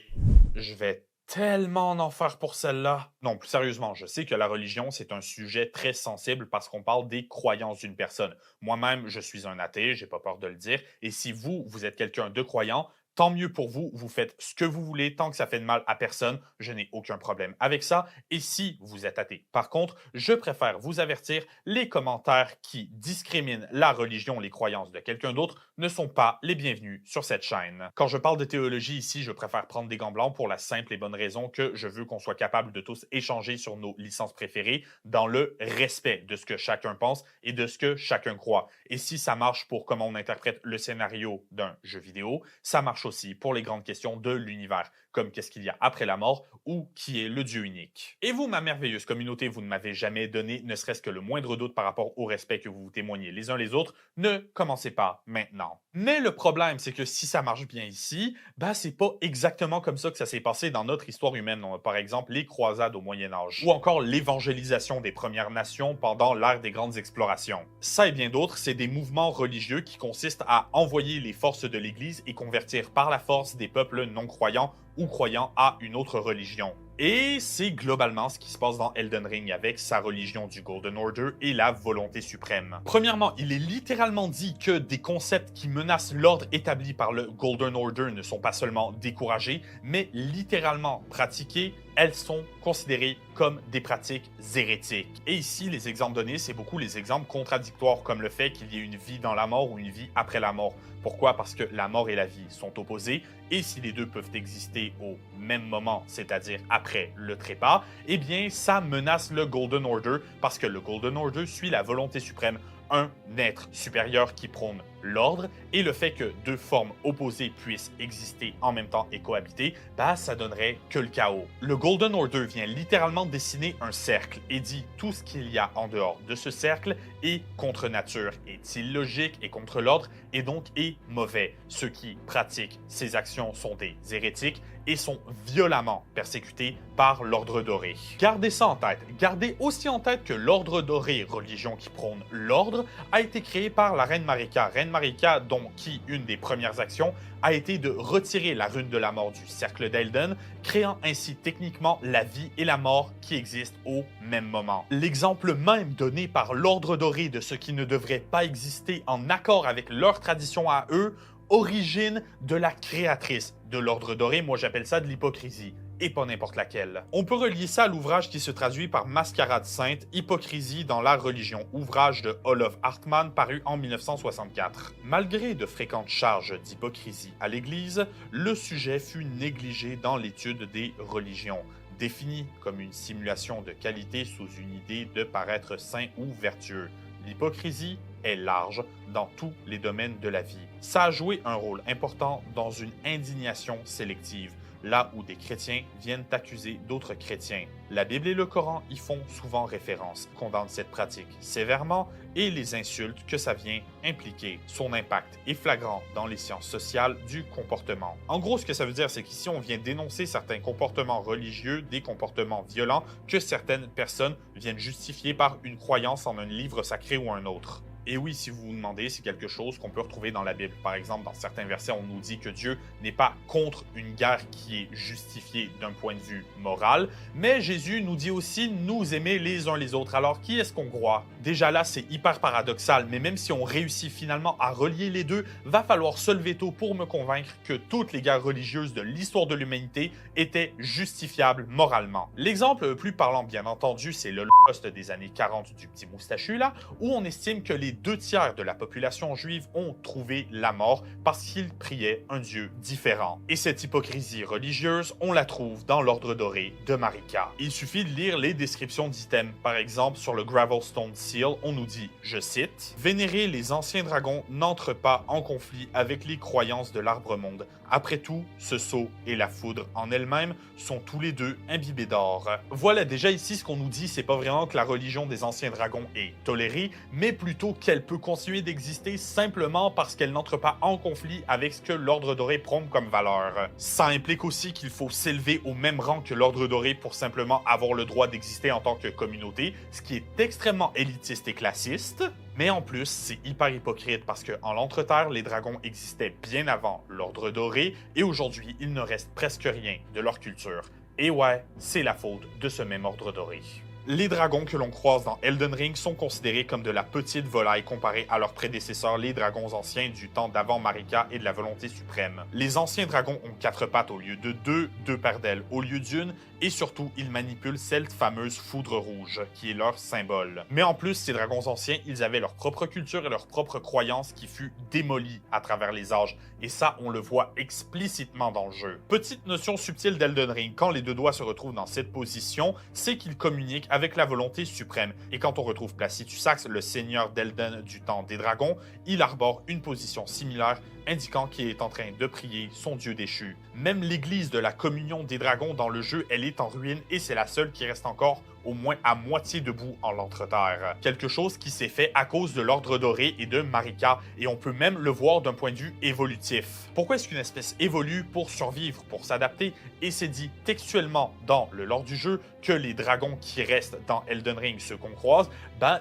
Je vais tellement en enfer pour celle-là. Non, plus sérieusement, je sais que la religion, c'est un sujet très sensible parce qu'on parle des croyances d'une personne. Moi-même, je suis un athée, j'ai pas peur de le dire. Et si vous êtes quelqu'un de croyant, tant mieux pour vous, vous faites ce que vous voulez, tant que ça fait de mal à personne, je n'ai aucun problème avec ça. Et si vous êtes athée, par contre, je préfère vous avertir, les commentaires qui discriminent la religion, les croyances de quelqu'un d'autre ne sont pas les bienvenus sur cette chaîne. Quand je parle de théologie ici, je préfère prendre des gants blancs pour la simple et bonne raison que je veux qu'on soit capable de tous échanger sur nos licences préférées dans le respect de ce que chacun pense et de ce que chacun croit. Et si ça marche pour comment on interprète le scénario d'un jeu vidéo, ça marche aussi pour les grandes questions de l'univers, comme qu'est-ce qu'il y a après la mort ou qui est le Dieu unique. Et vous, ma merveilleuse communauté, vous ne m'avez jamais donné ne serait-ce que le moindre doute par rapport au respect que vous vous témoignez les uns les autres, ne commencez pas maintenant. Mais le problème, c'est que si ça marche bien ici, bah c'est pas exactement comme ça que ça s'est passé dans notre histoire humaine. On a par exemple les croisades au Moyen-Âge, ou encore l'évangélisation des Premières Nations pendant l'ère des grandes explorations. Ça et bien d'autres, c'est des mouvements religieux qui consistent à envoyer les forces de l'Église et convertir par la force des peuples non-croyants ou croyant à une autre religion. Et c'est globalement ce qui se passe dans Elden Ring avec sa religion du Golden Order et la volonté suprême. Premièrement, il est littéralement dit que des concepts qui menacent l'ordre établi par le Golden Order ne sont pas seulement découragés, mais littéralement pratiqués. Elles sont considérées comme des pratiques hérétiques. Et ici, les exemples donnés, c'est beaucoup les exemples contradictoires, comme le fait qu'il y ait une vie dans la mort ou une vie après la mort. Pourquoi? Parce que la mort et la vie sont opposées, et si les deux peuvent exister au même moment, c'est-à-dire après le trépas, eh bien, ça menace le Golden Order, parce que le Golden Order suit la volonté suprême, un être supérieur qui prône l'ordre, et le fait que deux formes opposées puissent exister en même temps et cohabiter, bah ça donnerait que le chaos. Le Golden Order vient littéralement dessiner un cercle et dit tout ce qu'il y a en dehors de ce cercle est contre nature, est illogique et contre l'ordre, et donc est mauvais. Ceux qui pratiquent ces actions sont des hérétiques et sont violemment persécutés par l'Ordre doré. Gardez ça en tête. Gardez aussi en tête que l'Ordre doré, religion qui prône l'ordre, a été créé par la reine Marika. Reine Marika, dont une des premières actions a été de retirer la rune de la mort du cercle d'Elden, créant ainsi techniquement la vie et la mort qui existent au même moment. L'exemple même donné par l'Ordre Doré de ce qui ne devrait pas exister en accord avec leur tradition à eux, origine de la créatrice de l'Ordre Doré, moi j'appelle ça de l'hypocrisie. Et pas n'importe laquelle. On peut relier ça à l'ouvrage qui se traduit par Mascarade sainte, Hypocrisie dans la religion, ouvrage de Olof Hartmann paru en 1964. Malgré de fréquentes charges d'hypocrisie à l'Église, le sujet fut négligé dans l'étude des religions, défini comme une simulation de qualité sous une idée de paraître saint ou vertueux. L'hypocrisie est large dans tous les domaines de la vie. Ça a joué un rôle important dans une indignation sélective, là où des chrétiens viennent accuser d'autres chrétiens. La Bible et le Coran y font souvent référence, condamnent cette pratique sévèrement et les insultes que ça vient impliquer. Son impact est flagrant dans les sciences sociales du comportement. En gros, ce que ça veut dire, c'est qu'ici, on vient dénoncer certains comportements religieux, des comportements violents que certaines personnes viennent justifier par une croyance en un livre sacré ou un autre. Et oui, si vous vous demandez, c'est quelque chose qu'on peut retrouver dans la Bible. Par exemple, dans certains versets, on nous dit que Dieu n'est pas contre une guerre qui est justifiée d'un point de vue moral, mais Jésus nous dit aussi nous aimer les uns les autres. Alors, qui est-ce qu'on croit? Déjà là, c'est hyper paradoxal, mais même si on réussit finalement à relier les deux, va falloir se lever tôt pour me convaincre que toutes les guerres religieuses de l'histoire de l'humanité étaient justifiables moralement. L'exemple le plus parlant, bien entendu, c'est l'Holocauste des années 40 du petit moustachu là, où on estime que les 2/3 de la population juive ont trouvé la mort parce qu'ils priaient un Dieu différent. Et cette hypocrisie religieuse, on la trouve dans l'Ordre Doré de Marika. Il suffit de lire les descriptions d'items. Par exemple, sur le Gravelstone Seal, on nous dit, je cite, « Vénérer les anciens dragons n'entre pas en conflit avec les croyances de l'Arbre-Monde. Après tout, ce sceau et la foudre en elle-même sont tous les deux imbibés d'or. » Voilà, déjà ici, ce qu'on nous dit, c'est pas vraiment que la religion des anciens dragons est tolérée, mais plutôt qu'elle peut continuer d'exister simplement parce qu'elle n'entre pas en conflit avec ce que l'Ordre Doré prône comme valeur. Ça implique aussi qu'il faut s'élever au même rang que l'Ordre Doré pour simplement avoir le droit d'exister en tant que communauté, ce qui est extrêmement élitiste et classiste. Mais en plus, c'est hyper hypocrite parce qu'en l'Entreterre, les dragons existaient bien avant l'Ordre Doré et aujourd'hui, il ne reste presque rien de leur culture. Et ouais, c'est la faute de ce même Ordre Doré. Les dragons que l'on croise dans Elden Ring sont considérés comme de la petite volaille comparés à leurs prédécesseurs, les dragons anciens du temps d'avant Marika et de la volonté suprême. Les anciens dragons ont 4 pattes au lieu de 2 paires d'ailes au lieu d'une, et surtout, ils manipulent cette fameuse foudre rouge, qui est leur symbole. Mais en plus, ces dragons anciens, ils avaient leur propre culture et leur propre croyance qui fut démolie à travers les âges, et ça, on le voit explicitement dans le jeu. Petite notion subtile d'Elden Ring, quand les deux doigts se retrouvent dans cette position, c'est qu'ils communiquent avec la volonté suprême. Et quand on retrouve Placidusax, le seigneur d'Elden du temps des dragons, il arbore une position similaire, indiquant qu'il est en train de prier son dieu déchu. Même l'église de la communion des dragons dans le jeu, elle est en ruine et c'est la seule qui reste encore au moins à moitié debout en l'Entreterre. Quelque chose qui s'est fait à cause de l'Ordre Doré et de Marika, et on peut même le voir d'un point de vue évolutif. Pourquoi est-ce qu'une espèce évolue pour survivre, pour s'adapter? Et c'est dit textuellement dans le lore du jeu que les dragons qui restent dans Elden Ring, ceux qu'on croise,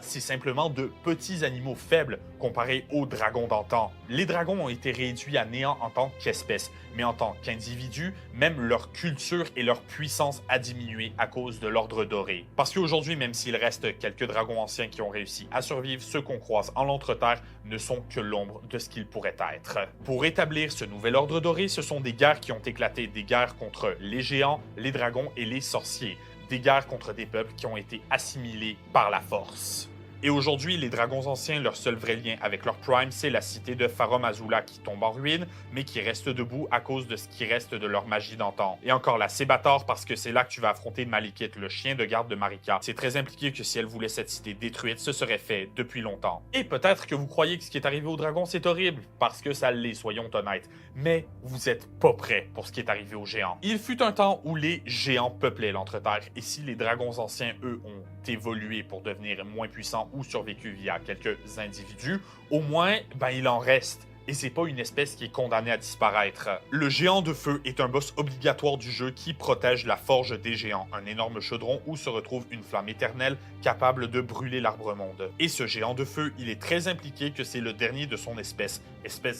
c'est simplement de petits animaux faibles comparés aux dragons d'antan. Les dragons ont été réduits à néant en tant qu'espèce, mais en tant qu'individus, même leur culture et leur puissance a diminué à cause de l'Ordre Doré. Parce qu'aujourd'hui, même s'il reste quelques dragons anciens qui ont réussi à survivre, ceux qu'on croise en l'Entreterre ne sont que l'ombre de ce qu'ils pourraient être. Pour établir ce nouvel Ordre Doré, ce sont des guerres qui ont éclaté, des guerres contre les géants, les dragons et les sorciers. Des guerres contre des peuples qui ont été assimilés par la force. Et aujourd'hui, les dragons anciens, leur seul vrai lien avec leur prime, c'est la cité de Farum Azula qui tombe en ruine, mais qui reste debout à cause de ce qui reste de leur magie d'antan. Et encore là, c'est bâtard parce que c'est là que tu vas affronter Maliketh, le chien de garde de Marika. C'est très impliqué que si elle voulait cette cité détruite, ce serait fait depuis longtemps. Et peut-être que vous croyez que ce qui est arrivé aux dragons, c'est horrible, parce que ça l'est, soyons honnêtes. Mais vous êtes pas prêts pour ce qui est arrivé aux géants. Il fut un temps où les géants peuplaient l'Entreterre, et si les dragons anciens, eux, ont évolué pour devenir moins puissants ou survécu via quelques individus, au moins, il en reste et c'est pas une espèce qui est condamnée à disparaître. Le géant de feu est un boss obligatoire du jeu qui protège la forge des géants, un énorme chaudron où se retrouve une flamme éternelle capable de brûler l'arbre-monde. Et ce géant de feu, il est très impliqué que c'est le dernier de son espèce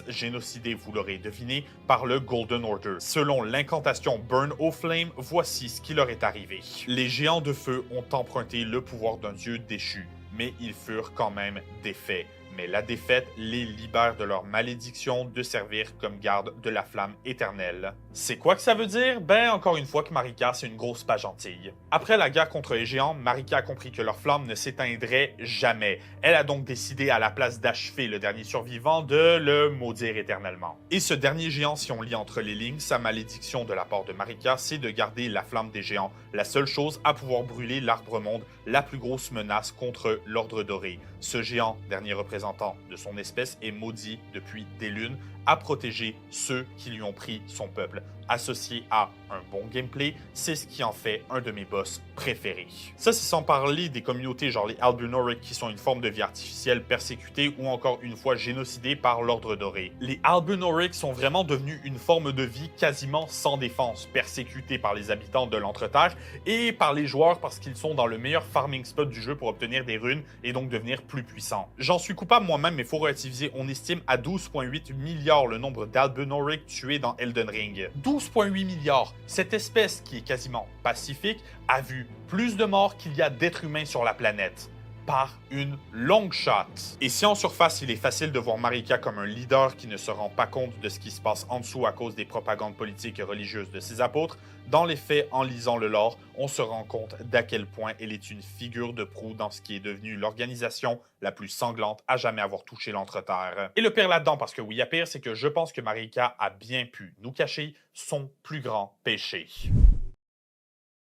génocidée, vous l'aurez deviné, par le Golden Order. Selon l'incantation Burn O Flame, voici ce qui leur est arrivé. Les géants de feu ont emprunté le pouvoir d'un dieu déchu, mais ils furent quand même défaits. Mais la défaite les libère de leur malédiction de servir comme garde de la flamme éternelle. C'est quoi que ça veut dire? Ben, encore une fois que Marika, c'est une grosse pas gentille. Après la guerre contre les géants, Marika a compris que leur flamme ne s'éteindrait jamais. Elle a donc décidé, à la place d'achever le dernier survivant, de le maudire éternellement. Et ce dernier géant, si on lit entre les lignes, sa malédiction de la part de Marika, c'est de garder la flamme des géants, la seule chose à pouvoir brûler l'arbre-monde, la plus grosse menace contre l'Ordre Doré. Ce géant, dernier représentant de son espèce, est maudit depuis des lunes à protéger ceux qui lui ont pris son peuple. Associé à un bon gameplay, c'est ce qui en fait un de mes boss préférés. Ça, c'est sans parler des communautés genre les Albunoric qui sont une forme de vie artificielle persécutée ou encore une fois génocidée par l'Ordre Doré. Les Albunoric sont vraiment devenus une forme de vie quasiment sans défense, persécutés par les habitants de l'Entre-Terre et par les joueurs parce qu'ils sont dans le meilleur farming spot du jeu pour obtenir des runes et donc devenir plus puissants. J'en suis coupable moi-même, mais il faut relativiser, on estime à 12,8 milliards le nombre d'Albunoric tués dans Elden Ring. 12,8 milliards. Cette espèce qui est quasiment pacifique a vu plus de morts qu'il y a d'êtres humains sur la planète. Par une longue shot. Et si en surface, il est facile de voir Marika comme un leader qui ne se rend pas compte de ce qui se passe en dessous à cause des propagandes politiques et religieuses de ses apôtres, dans les faits, en lisant le lore, on se rend compte d'à quel point elle est une figure de proue dans ce qui est devenu l'organisation la plus sanglante à jamais avoir touché l'Entre-Terre. Et le pire là-dedans, parce que oui, il y a pire, c'est que je pense que Marika a bien pu nous cacher son plus grand péché.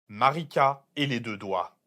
Marika et les deux doigts.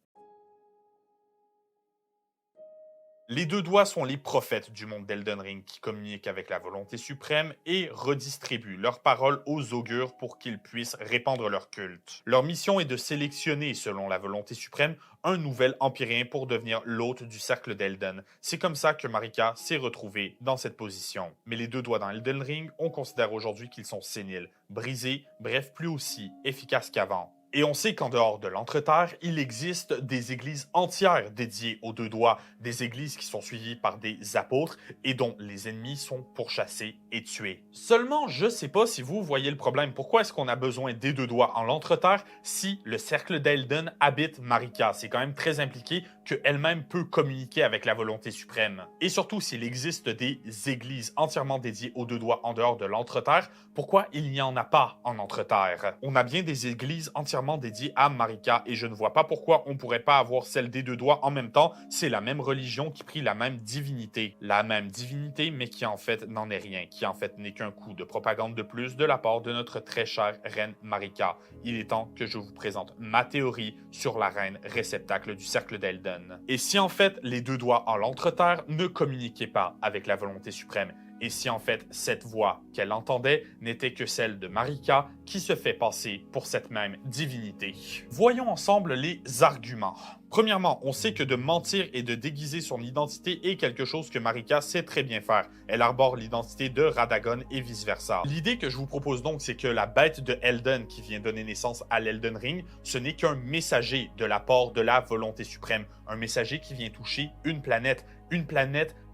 Les deux doigts sont les prophètes du monde d'Elden Ring qui communiquent avec la volonté suprême et redistribuent leurs paroles aux augures pour qu'ils puissent répandre leur culte. Leur mission est de sélectionner, selon la volonté suprême, un nouvel empyrien pour devenir l'hôte du cercle d'Elden. C'est comme ça que Marika s'est retrouvée dans cette position. Mais les deux doigts dans Elden Ring, on considère aujourd'hui qu'ils sont séniles, brisés, bref, plus aussi efficaces qu'avant. Et on sait qu'en dehors de l'Entre-Terre, il existe des églises entières dédiées aux deux doigts, des églises qui sont suivies par des apôtres et dont les ennemis sont pourchassés et tués. Seulement, je sais pas si vous voyez le problème. Pourquoi est-ce qu'on a besoin des deux doigts en l'Entre-Terre si le cercle d'Elden habite Marika? C'est quand même très impliqué qu'elle-même peut communiquer avec la volonté suprême. Et surtout, s'il existe des églises entièrement dédiées aux deux doigts en dehors de l'Entre-Terre, pourquoi il n'y en a pas en Entre-Terre? On a bien des églises entièrement dédiées à Marika et je ne vois pas pourquoi on pourrait pas avoir celle des deux doigts en même temps. C'est la même religion qui prie la même divinité. La même divinité, mais qui en fait n'en est rien, qui en fait n'est qu'un coup de propagande de plus de la part de notre très chère reine Marika. Il est temps que je vous présente ma théorie sur la reine réceptacle du cercle d'Elden. Et si en fait les deux doigts en l'Entre-Terre ne communiquaient pas avec la volonté suprême, et si en fait cette voix qu'elle entendait n'était que celle de Marika qui se fait passer pour cette même divinité. Voyons ensemble les arguments. Premièrement, on sait que de mentir et de déguiser son identité est quelque chose que Marika sait très bien faire. Elle arbore l'identité de Radagon et vice-versa. L'idée que je vous propose donc, c'est que la bête de Elden qui vient donner naissance à l'Elden Ring, ce n'est qu'un messager de la part de la volonté suprême. Un messager qui vient toucher une planète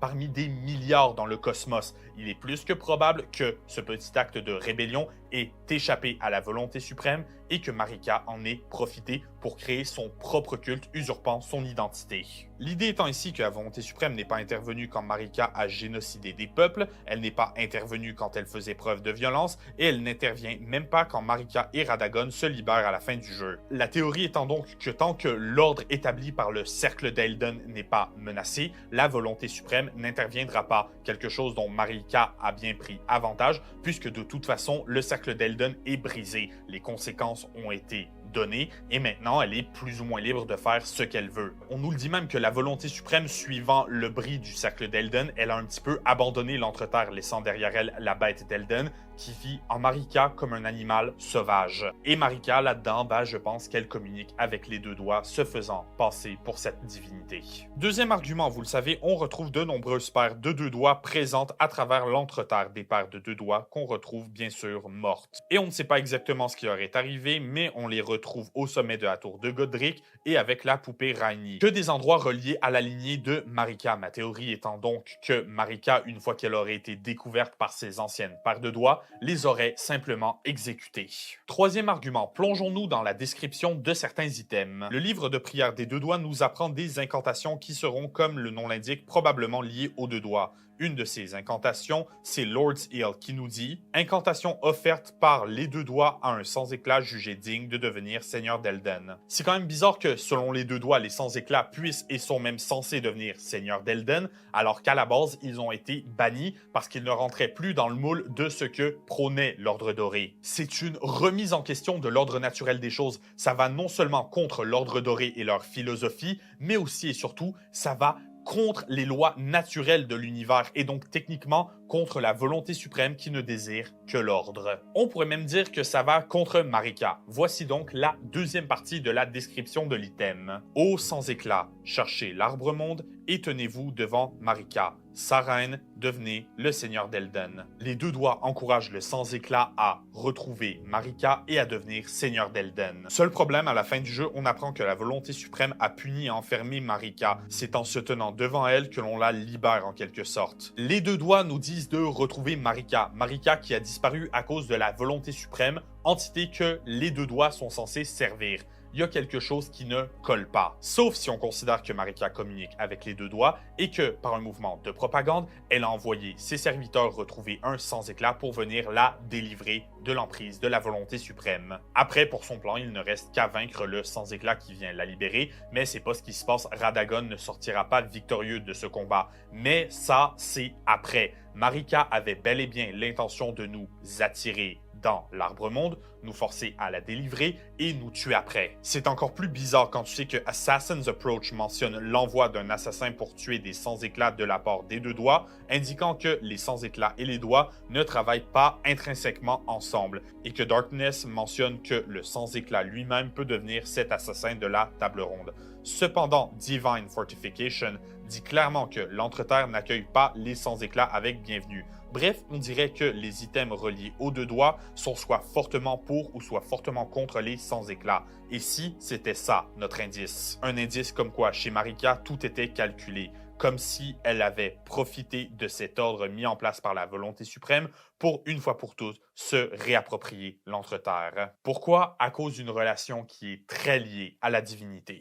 parmi des milliards dans le cosmos. Il est plus que probable que ce petit acte de rébellion ait échappé à la volonté suprême et que Marika en ait profité pour créer son propre culte usurpant son identité. L'idée étant ici que la volonté suprême n'est pas intervenue quand Marika a génocidé des peuples, elle n'est pas intervenue quand elle faisait preuve de violence et elle n'intervient même pas quand Marika et Radagon se libèrent à la fin du jeu. La théorie étant donc que tant que l'ordre établi par le cercle d'Elden n'est pas menacé, la volonté suprême n'interviendra pas, quelque chose dont Marika a bien pris avantage puisque de toute façon le cercle d'Elden est brisé. Les conséquences ont été donné, et maintenant elle est plus ou moins libre de faire ce qu'elle veut. On nous le dit même que la volonté suprême, suivant le bris du cercle d'Elden, elle a un petit peu abandonné l'Entreterre, laissant derrière elle la bête d'Elden, qui vit en Marika comme un animal sauvage. Et Marika, là-dedans, je pense qu'elle communique avec les deux doigts, se faisant passer pour cette divinité. Deuxième argument, vous le savez, on retrouve de nombreuses paires de deux doigts présentes à travers l'Entreterre, des paires de deux doigts qu'on retrouve bien sûr mortes. Et on ne sait pas exactement ce qui leur est arrivé, mais on les retrouve au sommet de la tour de Godric et avec la poupée Rainy, que des endroits reliés à la lignée de Marika. Ma théorie étant donc que Marika, une fois qu'elle aurait été découverte par ses anciennes paires de doigts, les aurait simplement exécutés. Troisième argument, plongeons-nous dans la description de certains items. Le livre de prière des deux doigts nous apprend des incantations qui seront, comme le nom l'indique, probablement liées aux deux doigts. Une de ces incantations, c'est Lord's Heal qui nous dit « Incantation offerte par les deux doigts à un sans-éclat jugé digne de devenir seigneur d'Elden ». C'est quand même bizarre que, selon les deux doigts, les sans-éclats puissent et sont même censés devenir seigneurs d'Elden, alors qu'à la base, ils ont été bannis parce qu'ils ne rentraient plus dans le moule de ce que prônait l'Ordre Doré. C'est une remise en question de l'ordre naturel des choses. Ça va non seulement contre l'Ordre Doré et leur philosophie, mais aussi et surtout, ça va contre les lois naturelles de l'univers et donc techniquement contre la volonté suprême qui ne désire que l'ordre. On pourrait même dire que ça va contre Marika. Voici donc la deuxième partie de la description de l'item. Ô sans éclat, cherchez l'arbre monde et tenez-vous devant Marika. Sa reine, devenez le seigneur d'Elden. Les deux doigts encouragent le sans éclat à retrouver Marika et à devenir seigneur d'Elden. Seul problème, à la fin du jeu, on apprend que la volonté suprême a puni et enfermé Marika. C'est en se tenant devant elle que l'on la libère en quelque sorte. Les deux doigts nous disent de retrouver Marika. Marika qui a disparu à cause de la volonté suprême, entité que les deux doigts sont censés servir. Il y a quelque chose qui ne colle pas. Sauf si on considère que Marika communique avec les deux doigts et que, par un mouvement de propagande, elle a envoyé ses serviteurs retrouver un sans-éclat pour venir la délivrer de l'emprise de la volonté suprême. Après, pour son plan, il ne reste qu'à vaincre le sans-éclat qui vient la libérer, mais c'est pas ce qui se passe. Radagon ne sortira pas victorieux de ce combat. Mais ça, c'est après. Marika avait bel et bien l'intention de nous attirer dans l'Arbre Monde, nous forcer à la délivrer et nous tuer après. C'est encore plus bizarre quand tu sais que Assassin's Approach mentionne l'envoi d'un assassin pour tuer des sans-éclats de la part des deux doigts, indiquant que les sans-éclats et les doigts ne travaillent pas intrinsèquement ensemble, et que Darkness mentionne que le sans-éclat lui-même peut devenir cet assassin de la table ronde. Cependant, Divine Fortification dit clairement que l'Entreterre n'accueille pas les sans-éclats avec bienvenue. Bref, on dirait que les items reliés aux deux doigts sont soit fortement pour ou soit fortement contre les sans-éclats. Et si c'était ça, notre indice? Un indice comme quoi, chez Marika, tout était calculé. Comme si elle avait profité de cet ordre mis en place par la volonté suprême pour, une fois pour toutes, se réapproprier l'Entreterre. Pourquoi? À cause d'une relation qui est très liée à la divinité.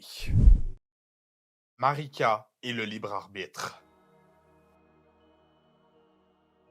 Marika et le libre arbitre.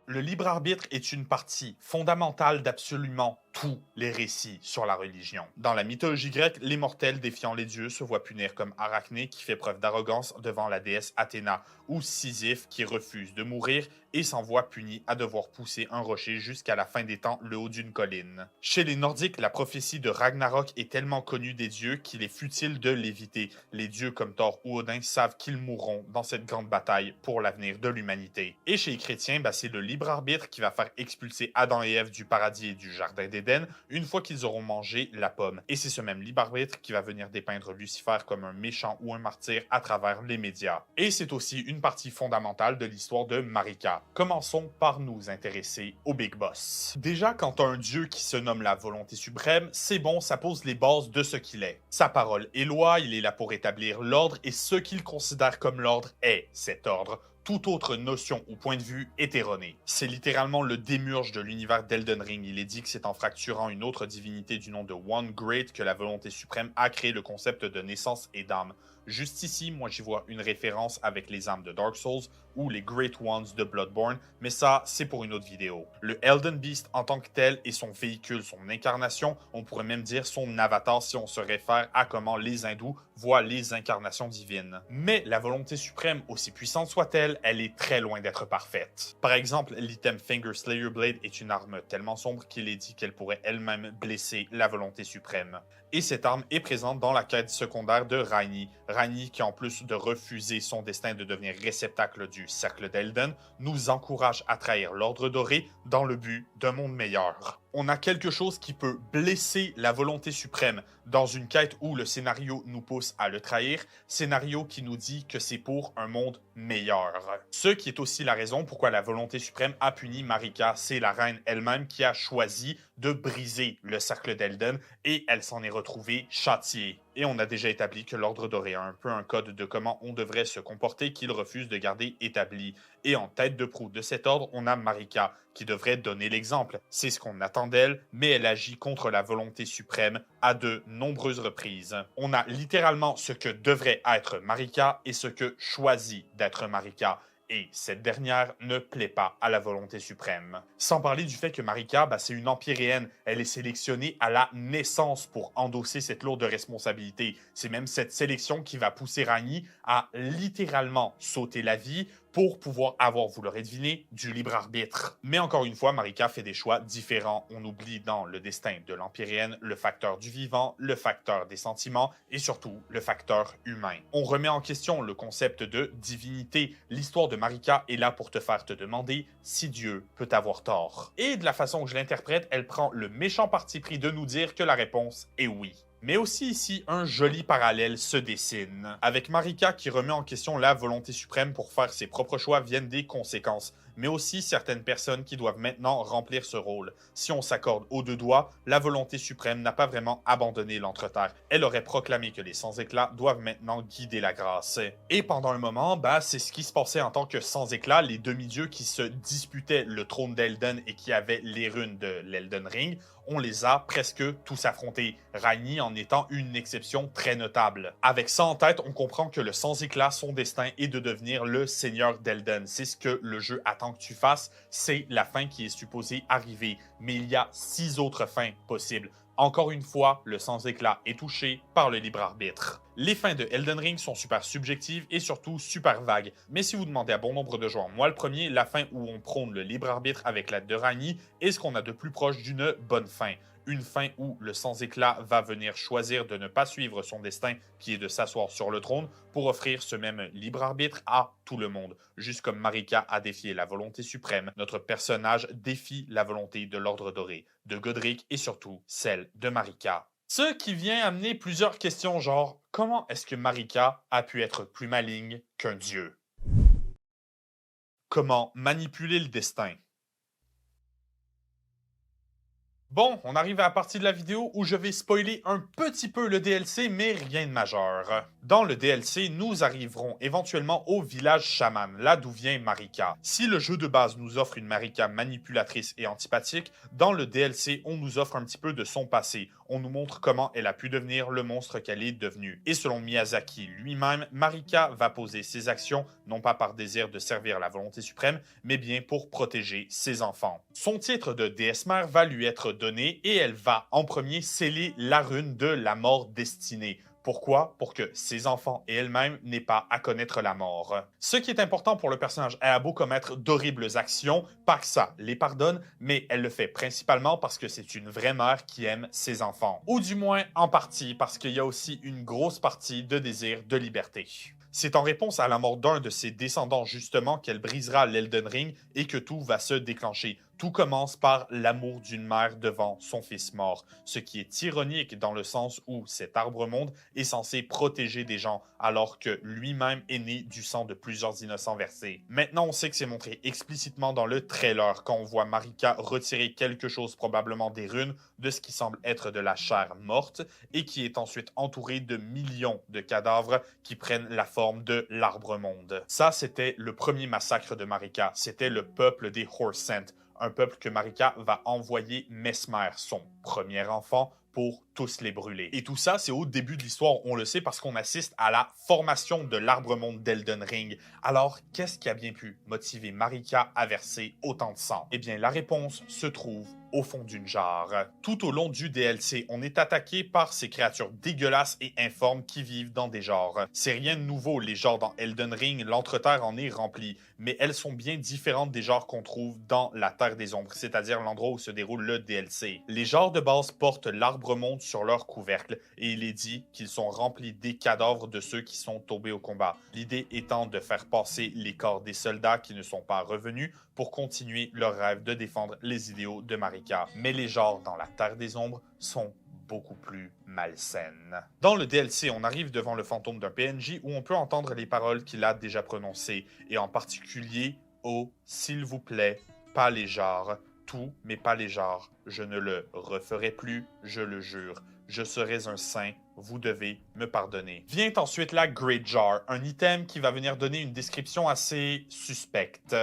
Le libre arbitre est une partie fondamentale d'absolument tous les récits sur la religion. Dans la mythologie grecque, les mortels défiant les dieux se voient punir comme Arachné qui fait preuve d'arrogance devant la déesse Athéna, ou Sisyphe qui refuse de mourir et s'en voit puni à devoir pousser un rocher jusqu'à la fin des temps le haut d'une colline. Chez les Nordiques, la prophétie de Ragnarok est tellement connue des dieux qu'il est futile de l'éviter. Les dieux comme Thor ou Odin savent qu'ils mourront dans cette grande bataille pour l'avenir de l'humanité. Et chez les chrétiens, c'est le libre arbitre qui va faire expulser Adam et Ève du paradis et du jardin d'Éden une fois qu'ils auront mangé la pomme. Et c'est ce même libre arbitre qui va venir dépeindre Lucifer comme un méchant ou un martyr à travers les médias. Et c'est aussi une partie fondamentale de l'histoire de Marika. Commençons par nous intéresser au Big Boss. Déjà, quand t'as un dieu qui se nomme la volonté suprême, c'est bon, ça pose les bases de ce qu'il est. Sa parole est loi, il est là pour établir l'ordre et ce qu'il considère comme l'ordre est cet ordre. Toute autre notion ou point de vue est erroné. C'est littéralement le démurge de l'univers d'Elden Ring. Il est dit que c'est en fracturant une autre divinité du nom de One Great que la volonté suprême a créé le concept de naissance et d'âme. Juste ici, moi j'y vois une référence avec les âmes de Dark Souls ou les Great Ones de Bloodborne, mais ça, c'est pour une autre vidéo. Le Elden Beast en tant que tel est son véhicule, son incarnation, on pourrait même dire son avatar si on se réfère à comment les hindous voient les incarnations divines. Mais la volonté suprême, aussi puissante soit-elle, elle est très loin d'être parfaite. Par exemple, l'item Finger Slayer Blade est une arme tellement sombre qu'il est dit qu'elle pourrait elle-même blesser la volonté suprême. Et cette arme est présente dans la quête secondaire de Raini. Raini, qui en plus de refuser son destin de devenir réceptacle du cercle d'Elden, nous encourage à trahir l'ordre doré dans le but d'un monde meilleur. On a quelque chose qui peut blesser la volonté suprême dans une quête où le scénario nous pousse à le trahir, scénario qui nous dit que c'est pour un monde meilleur. Ce qui est aussi la raison pourquoi la volonté suprême a puni Marika. C'est la reine elle-même qui a choisi de briser le cercle d'Elden et elle s'en est retrouvée châtiée. Et on a déjà établi que l'ordre doré a un peu un code de comment on devrait se comporter qu'il refuse de garder établi. Et en tête de proue de cet ordre, on a Marika, qui devrait donner l'exemple. C'est ce qu'on attend d'elle, mais elle agit contre la volonté suprême à de nombreuses reprises. On a littéralement ce que devrait être Marika et ce que choisit d'être Marika. Et cette dernière ne plaît pas à la volonté suprême. Sans parler du fait que Marika, c'est une empyréenne. Elle est sélectionnée à la naissance pour endosser cette lourde responsabilité. C'est même cette sélection qui va pousser Raini à littéralement sauter la vie pour pouvoir avoir, vous l'aurez deviné, du libre arbitre. Mais encore une fois, Marika fait des choix différents. On oublie dans le destin de l'empyréenne le facteur du vivant, le facteur des sentiments et surtout le facteur humain. On remet en question le concept de divinité. L'histoire de Marika est là pour te faire te demander si Dieu peut avoir tort. Et de la façon que je l'interprète, elle prend le méchant parti pris de nous dire que la réponse est oui. Mais aussi ici, un joli parallèle se dessine. Avec Marika qui remet en question la volonté suprême pour faire ses propres choix viennent des conséquences, mais aussi certaines personnes qui doivent maintenant remplir ce rôle. Si on s'accorde aux deux doigts, la volonté suprême n'a pas vraiment abandonné l'Entreterre. Elle aurait proclamé que les sans-éclats doivent maintenant guider la grâce. Et pendant un moment, c'est ce qui se passait en tant que sans-éclats, les demi-dieux qui se disputaient le trône d'Elden et qui avaient les runes de l'Elden Ring, on les a presque tous affrontés, Raini en étant une exception très notable. Avec ça en tête, on comprend que le sans-éclat, son destin est de devenir le seigneur d'Elden. C'est ce que le jeu attend que tu fasses, c'est la fin qui est supposée arriver. Mais il y a 6 autres fins possibles. Encore une fois, le sans-éclat est touché par le libre arbitre. Les fins de Elden Ring sont super subjectives et surtout super vagues. Mais si vous demandez à bon nombre de joueurs, moi le premier, la fin où on prône le libre arbitre avec l'aide de Raini est ce qu'on a de plus proche d'une bonne fin. Une fin où le sans-éclat va venir choisir de ne pas suivre son destin qui est de s'asseoir sur le trône pour offrir ce même libre arbitre à tout le monde. Juste comme Marika a défié la volonté suprême, notre personnage défie la volonté de l'Ordre Doré, de Godric et surtout celle de Marika. Ce qui vient amener plusieurs questions genre comment est-ce que Marika a pu être plus maligne qu'un dieu? Comment manipuler le destin? Bon, on arrive à la partie de la vidéo où je vais spoiler un petit peu le DLC, mais rien de majeur. Dans le DLC, nous arriverons éventuellement au village chaman, là d'où vient Marika. Si le jeu de base nous offre une Marika manipulatrice et antipathique, dans le DLC, on nous offre un petit peu de son passé. On nous montre comment elle a pu devenir le monstre qu'elle est devenue. Et selon Miyazaki lui-même, Marika va poser ses actions non pas par désir de servir la volonté suprême, mais bien pour protéger ses enfants. Son titre de déesse mère va lui être donné et elle va en premier sceller la rune de la mort destinée. Pourquoi? Pour que ses enfants et elle-même n'aient pas à connaître la mort. Ce qui est important pour le personnage, elle a beau commettre d'horribles actions, pas que ça les pardonne, mais elle le fait principalement parce que c'est une vraie mère qui aime ses enfants. Ou du moins en partie parce qu'il y a aussi une grosse partie de désir de liberté. C'est en réponse à la mort d'un de ses descendants justement qu'elle brisera l'Elden Ring et que tout va se déclencher. Tout commence par l'amour d'une mère devant son fils mort, ce qui est ironique dans le sens où cet arbre-monde est censé protéger des gens alors que lui-même est né du sang de plusieurs innocents versés. Maintenant, on sait que c'est montré explicitement dans le trailer quand on voit Marika retirer quelque chose, probablement des runes, de ce qui semble être de la chair morte et qui est ensuite entouré de millions de cadavres qui prennent la forme de l'arbre-monde. Ça, c'était le premier massacre de Marika. C'était le peuple des Horse-Scent. Un peuple que Marika va envoyer Messmer, son premier enfant, pour tous les brûler. Et tout ça, c'est au début de l'histoire, on le sait, parce qu'on assiste à la formation de l'arbre-monde d'Elden Ring. Alors, qu'est-ce qui a bien pu motiver Marika à verser autant de sang? Eh bien, la réponse se trouve au fond d'une jarre. Tout au long du DLC, on est attaqué par ces créatures dégueulasses et informes qui vivent dans des jarres. C'est rien de nouveau, les jarres dans Elden Ring, l'Entreterre en est rempli, mais elles sont bien différentes des jarres qu'on trouve dans la Terre des Ombres, c'est-à-dire l'endroit où se déroule le DLC. Les jarres de base portent l'arbre-monde sur leur couvercle, et il est dit qu'ils sont remplis des cadavres de ceux qui sont tombés au combat. L'idée étant de faire passer les corps des soldats qui ne sont pas revenus pour continuer leur rêve de défendre les idéaux de Marika. Mais les jarres dans la Terre des Ombres sont beaucoup plus malsaines. Dans le DLC, on arrive devant le fantôme d'un PNJ où on peut entendre les paroles qu'il a déjà prononcées, et en particulier « Oh, s'il vous plaît, pas les jarres, tout, mais pas les jarres. Je ne le referai plus, je le jure. Je serai un saint, vous devez me pardonner. » Vient ensuite la Great Jar, un item qui va venir donner une description assez suspecte.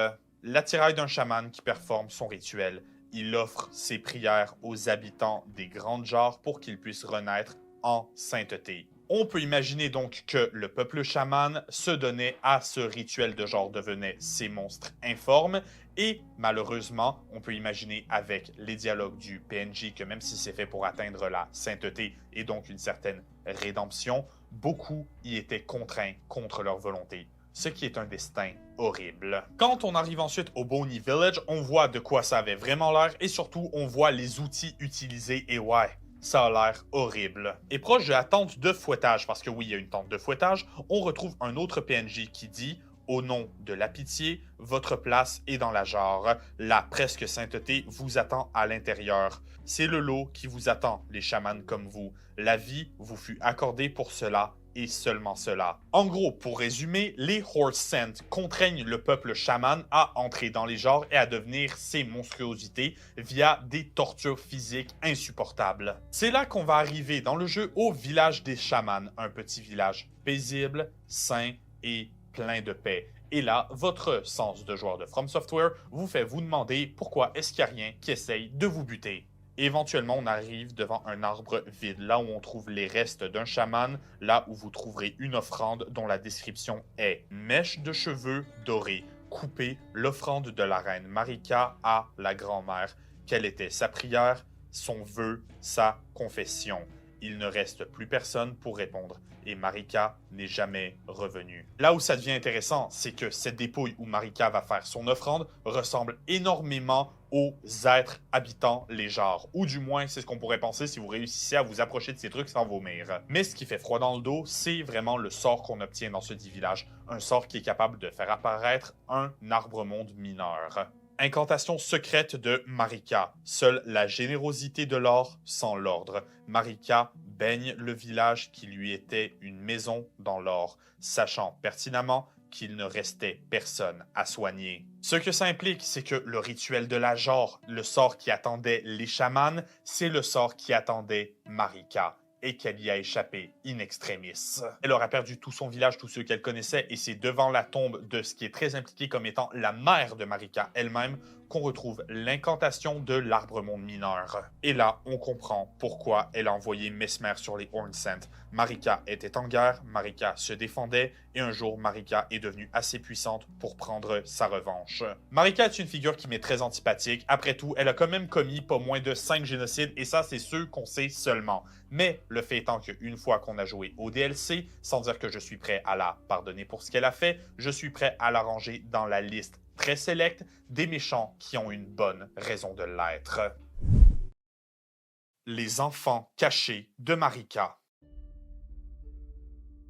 L'attirail d'un chaman qui performe son rituel. Il offre ses prières aux habitants des grandes jarres pour qu'ils puissent renaître en sainteté. On peut imaginer donc que le peuple chaman se donnait à ce rituel de genre, devenait ces monstres informes, et malheureusement, on peut imaginer avec les dialogues du PNJ que même si c'est fait pour atteindre la sainteté et donc une certaine rédemption, beaucoup y étaient contraints contre leur volonté. Ce qui est un destin horrible. Quand on arrive ensuite au Boney Village, on voit de quoi ça avait vraiment l'air et surtout, on voit les outils utilisés et ouais, ça a l'air horrible. Et proche de la tente de fouettage, parce que oui, il y a une tente de fouettage, on retrouve un autre PNJ qui dit « Au nom de la pitié, votre place est dans la jarre. La presque sainteté vous attend à l'intérieur. C'est le lot qui vous attend, les chamans comme vous. La vie vous fut accordée pour cela. » Et seulement cela. En gros, pour résumer, les Horse Scent contraignent le peuple chaman à entrer dans les jarres et à devenir ces monstruosités via des tortures physiques insupportables. C'est là qu'on va arriver dans le jeu au village des chamans, un petit village paisible, sain et plein de paix. Et là, votre sens de joueur de From Software vous fait vous demander pourquoi est-ce qu'il n'y a rien qui essaye de vous buter. Éventuellement, on arrive devant un arbre vide, là où on trouve les restes d'un chaman, là où vous trouverez une offrande dont la description est « Mèche de cheveux dorés, coupée l'offrande de la reine Marika à la grand-mère. Quelle était sa prière, son vœu, sa confession. Il ne reste plus personne pour répondre. Et Marika n'est jamais revenue. » Là où ça devient intéressant, c'est que cette dépouille où Marika va faire son offrande ressemble énormément aux êtres habitant les jarres. Ou du moins, c'est ce qu'on pourrait penser si vous réussissez à vous approcher de ces trucs sans vomir. Mais ce qui fait froid dans le dos, c'est vraiment le sort qu'on obtient dans ce dit village. Un sort qui est capable de faire apparaître un arbre-monde mineur. Incantation secrète de Marika. Seule la générosité de l'or sans l'ordre. Marika baigne le village qui lui était une maison dans l'or, sachant pertinemment qu'il ne restait personne à soigner. Ce que ça implique, c'est que le rituel de la jarre, le sort qui attendait les chamans, c'est le sort qui attendait Marika. Et qu'elle y a échappé in extremis. Elle aura perdu tout son village, tous ceux qu'elle connaissait, et c'est devant la tombe de ce qui est très impliqué comme étant la mère de Marika elle-même qu'on retrouve l'incantation de l'arbre-monde mineur. Et là, on comprend pourquoi elle a envoyé Mesmer sur les Horn Scent. Marika était en guerre, Marika se défendait, et un jour, Marika est devenue assez puissante pour prendre sa revanche. Marika est une figure qui m'est très antipathique. Après tout, elle a quand même commis pas moins de 5 génocides, et ça, c'est ceux qu'on sait seulement. Mais le fait étant qu'une fois qu'on a joué au DLC, sans dire que je suis prêt à la pardonner pour ce qu'elle a fait, je suis prêt à la ranger dans la liste très sélecte des méchants qui ont une bonne raison de l'être. Les enfants cachés de Marika.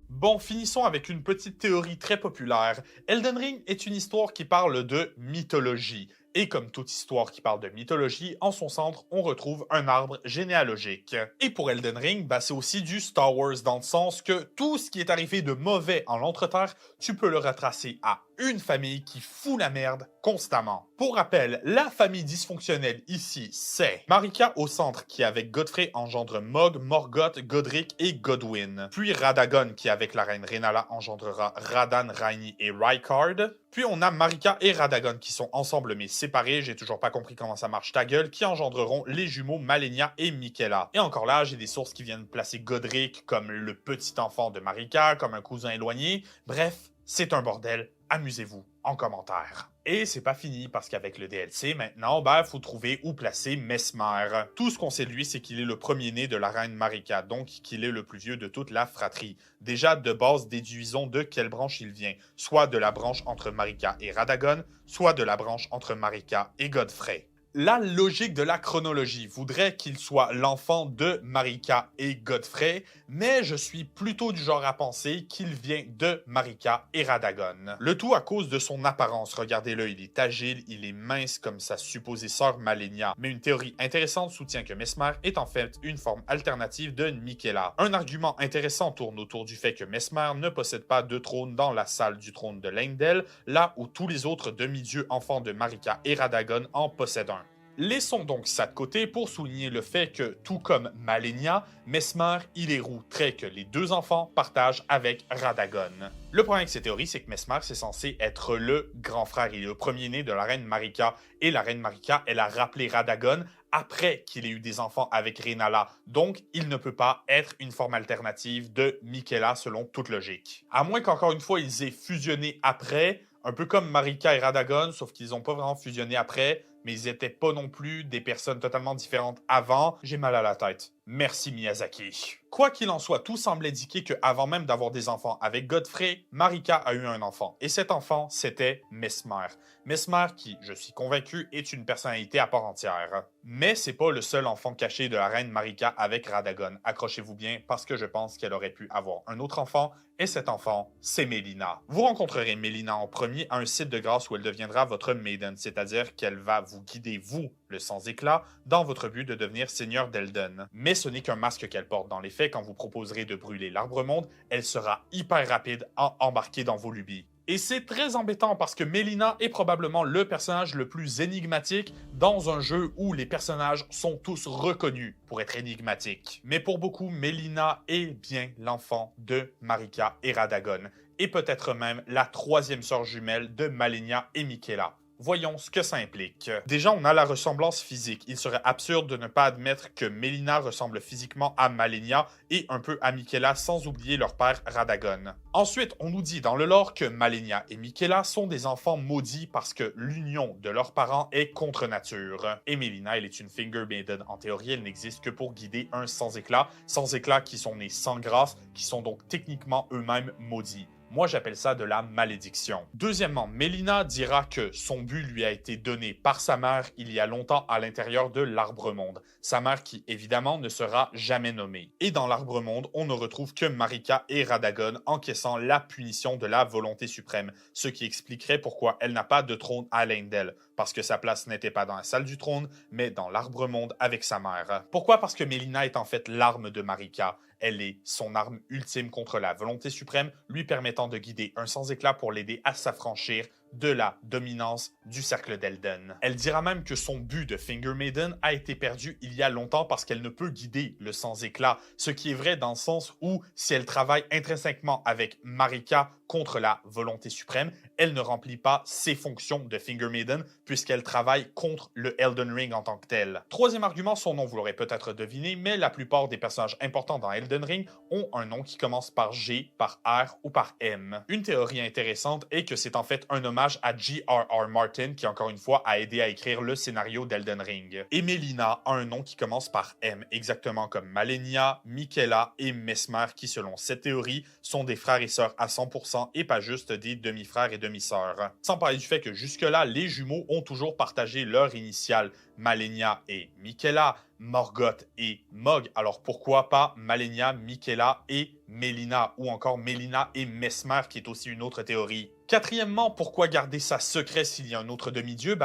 Bon, finissons avec une petite théorie très populaire. Elden Ring est une histoire qui parle de mythologie. Et comme toute histoire qui parle de mythologie, en son centre, on retrouve un arbre généalogique. Et pour Elden Ring, c'est aussi du Star Wars dans le sens que tout ce qui est arrivé de mauvais en l'Entreterre, tu peux le retracer à une famille qui fout la merde constamment. Pour rappel, la famille dysfonctionnelle ici, c'est Marika au centre qui avec Godfrey engendre Mog, Morgoth, Godric et Godwyn. Puis Radagon qui avec la reine Rennala engendrera Radan, Raini et Rykard. Puis on a Marika et Radagon qui sont ensemble mais séparés, j'ai toujours pas compris comment ça marche ta gueule, qui engendreront les jumeaux Malenia et Michaela. Et encore là, j'ai des sources qui viennent placer Godric comme le petit enfant de Marika, comme un cousin éloigné. Bref, c'est un bordel, amusez-vous en commentaire. Et c'est pas fini, parce qu'avec le DLC, maintenant, faut trouver où placer Mesmer. Tout ce qu'on sait de lui, c'est qu'il est le premier-né de la reine Marika, donc qu'il est le plus vieux de toute la fratrie. Déjà, de base, déduisons de quelle branche il vient, soit de la branche entre Marika et Radagon, soit de la branche entre Marika et Godfrey. La logique de la chronologie voudrait qu'il soit l'enfant de Marika et Godfrey, mais je suis plutôt du genre à penser qu'il vient de Marika et Radagon. Le tout à cause de son apparence. Regardez-le, il est agile, il est mince comme sa supposée sœur Malenia. Mais une théorie intéressante soutient que Mesmer est en fait une forme alternative de Michaela. Un argument intéressant tourne autour du fait que Mesmer ne possède pas de trône dans la salle du trône de Leyndell, là où tous les autres demi-dieux enfants de Marika et Radagon en possèdent un. Laissons donc ça de côté pour souligner le fait que, tout comme Malenia, Mesmer, il est roux, trait que les deux enfants partagent avec Radagon. Le problème avec ces théories, c'est que Mesmer, c'est censé être le grand frère. Il est le premier-né de la reine Marika, et la reine Marika, elle a rappelé Radagon après qu'il ait eu des enfants avec Rennala. Donc, il ne peut pas être une forme alternative de Michaela selon toute logique. À moins qu'encore une fois, ils aient fusionné après, un peu comme Marika et Radagon, sauf qu'ils n'ont pas vraiment fusionné après, mais ils n'étaient pas non plus des personnes totalement différentes avant. J'ai mal à la tête. Merci Miyazaki. Quoi qu'il en soit, tout semble indiquer qu'avant même d'avoir des enfants avec Godfrey, Marika a eu un enfant. Et cet enfant, c'était Mesmer. Mesmer qui, je suis convaincu, est une personnalité à part entière. Mais c'est pas le seul enfant caché de la reine Marika avec Radagon. Accrochez-vous bien parce que je pense qu'elle aurait pu avoir un autre enfant. Et cet enfant, c'est Melina. Vous rencontrerez Melina en premier à un site de grâce où elle deviendra votre maiden, c'est-à-dire qu'elle va vous guider, vous, le sans-éclat, dans votre but de devenir seigneur d'Elden. Mais ce n'est qu'un masque qu'elle porte. Dans les faits, quand vous proposerez de brûler l'Arbre-Monde, elle sera hyper rapide à embarquer dans vos lubies. Et c'est très embêtant parce que Melina est probablement le personnage le plus énigmatique dans un jeu où les personnages sont tous reconnus pour être énigmatiques. Mais pour beaucoup, Melina est bien l'enfant de Marika et Radagon, et peut-être même la troisième sœur jumelle de Malenia et Michaela. Voyons ce que ça implique. Déjà, on a la ressemblance physique. Il serait absurde de ne pas admettre que Melina ressemble physiquement à Malenia et un peu à Michaela, sans oublier leur père Radagon. Ensuite, on nous dit dans le lore que Malenia et Michaela sont des enfants maudits parce que l'union de leurs parents est contre nature. Et Melina, elle est une Finger Maiden. En théorie, elle n'existe que pour guider un sans-éclat qui sont nés sans grâce, qui sont donc techniquement eux-mêmes maudits. Moi, j'appelle ça de la malédiction. Deuxièmement, Melina dira que son but lui a été donné par sa mère il y a longtemps à l'intérieur de l'Arbre-Monde. Sa mère qui, évidemment, ne sera jamais nommée. Et dans l'Arbre-Monde, on ne retrouve que Marika et Radagon encaissant la punition de la volonté suprême, ce qui expliquerait pourquoi elle n'a pas de trône à Leyndell, parce que sa place n'était pas dans la salle du trône, mais dans l'Arbre-Monde avec sa mère. Pourquoi? Parce que Melina est en fait l'arme de Marika. Elle est son arme ultime contre la volonté suprême, lui permettant de guider un sans-éclat pour l'aider à s'affranchir de la dominance du cercle d'Elden. Elle dira même que son but de Finger Maiden a été perdu il y a longtemps parce qu'elle ne peut guider le sans-éclat, ce qui est vrai dans le sens où si elle travaille intrinsèquement avec Marika contre la volonté suprême, elle ne remplit pas ses fonctions de Finger Maiden puisqu'elle travaille contre le Elden Ring en tant que tel. Troisième argument, son nom, vous l'aurez peut-être deviné, mais la plupart des personnages importants dans Elden Ring ont un nom qui commence par G, par R ou par M. Une théorie intéressante est que c'est en fait un hommage à J.R.R. Martin qui, encore une fois, a aidé à écrire le scénario d'Elden Ring. Et Melina a un nom qui commence par M, exactement comme Malenia, Michaela et Mesmer qui, selon cette théorie, sont des frères et sœurs à 100% et pas juste des demi-frères et demi-sœurs. Sans parler du fait que jusque-là, les jumeaux ont toujours partagé leur initiale, Malenia et Michaela, Morgoth et Mog. Alors pourquoi pas Malenia, Michaela et Melina, ou encore Melina et Mesmer qui est aussi une autre théorie. Quatrièmement, pourquoi garder ça secret s'il y a un autre demi-dieu?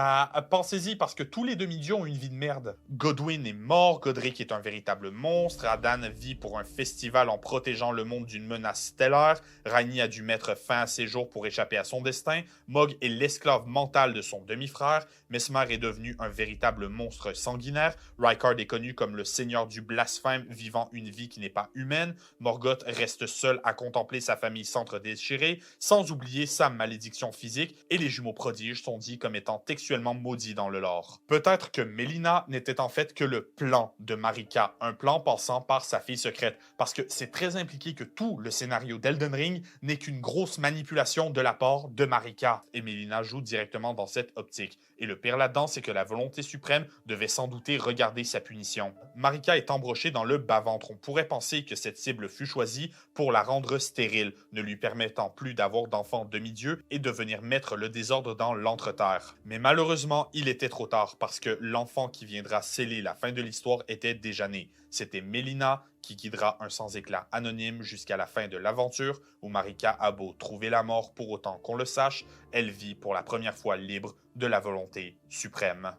Pensez-y, parce que tous les demi-dieux ont une vie de merde. Godwyn est mort, Godric est un véritable monstre, Adan vit pour un festival en protégeant le monde d'une menace stellaire, Rainy a dû mettre fin à ses jours pour échapper à son destin, Mog est l'esclave mental de son demi-frère, Mesmer est devenu un véritable monstre sanguinaire, Rykard est connu comme le seigneur du blasphème vivant une vie qui n'est pas humaine, Morgoth reste seul à contempler sa famille s'entre-déchirer, sans oublier sa malédiction physique, et les jumeaux prodiges sont dits comme étant textuellement maudits dans le lore. Peut-être que Mélina n'était en fait que le plan de Marika, un plan passant par sa fille secrète, parce que c'est très impliqué que tout le scénario d'Elden Ring n'est qu'une grosse manipulation de la part de Marika, et Mélina joue directement dans cette optique. Et le pire là-dedans, c'est que la volonté suprême devait sans douter regarder sa punition. Marika est embrochée dans le bas-ventre. On pourrait penser que cette cible fut choisie pour la rendre stérile, ne lui permettant plus d'avoir d'enfants demi-dieux et de venir mettre le désordre dans l'entreterre. Mais malheureusement, il était trop tard parce que l'enfant qui viendra sceller la fin de l'histoire était déjà né. C'était Mélina qui guidera un sans-éclat anonyme jusqu'à la fin de l'aventure où Marika a beau trouver la mort pour autant qu'on le sache, elle vit pour la première fois libre de la volonté suprême.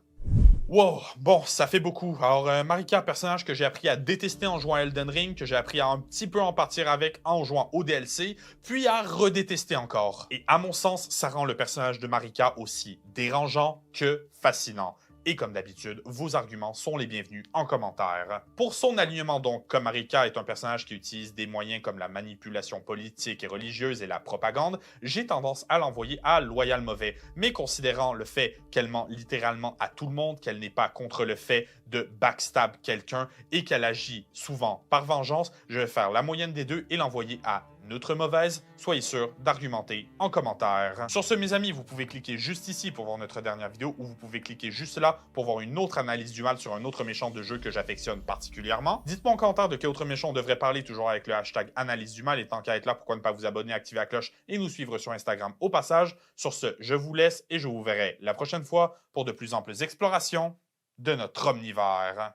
Wow, bon, ça fait beaucoup. Alors, Marika, personnage que j'ai appris à détester en jouant à Elden Ring, que j'ai appris à un petit peu en partir avec en jouant au DLC, puis à redétester encore. Et à mon sens, ça rend le personnage de Marika aussi dérangeant que fascinant. Et comme d'habitude, vos arguments sont les bienvenus en commentaire. Pour son alignement donc, comme Marika est un personnage qui utilise des moyens comme la manipulation politique et religieuse et la propagande, j'ai tendance à l'envoyer à loyal mauvais. Mais considérant le fait qu'elle ment littéralement à tout le monde, qu'elle n'est pas contre le fait de backstab quelqu'un et qu'elle agit souvent par vengeance, je vais faire la moyenne des deux et l'envoyer à neutre mauvaise, soyez sûr d'argumenter en commentaire. Sur ce, mes amis, vous pouvez cliquer juste ici pour voir notre dernière vidéo ou vous pouvez cliquer juste là pour voir une autre analyse du mal sur un autre méchant de jeu que j'affectionne particulièrement. Dites-moi en commentaire de quel autre méchant on devrait parler, toujours avec le hashtag analyse du mal, et tant qu'à être là, pourquoi ne pas vous abonner, activer la cloche et nous suivre sur Instagram au passage. Sur ce, je vous laisse et je vous verrai la prochaine fois pour de plus amples explorations de notre omnivore.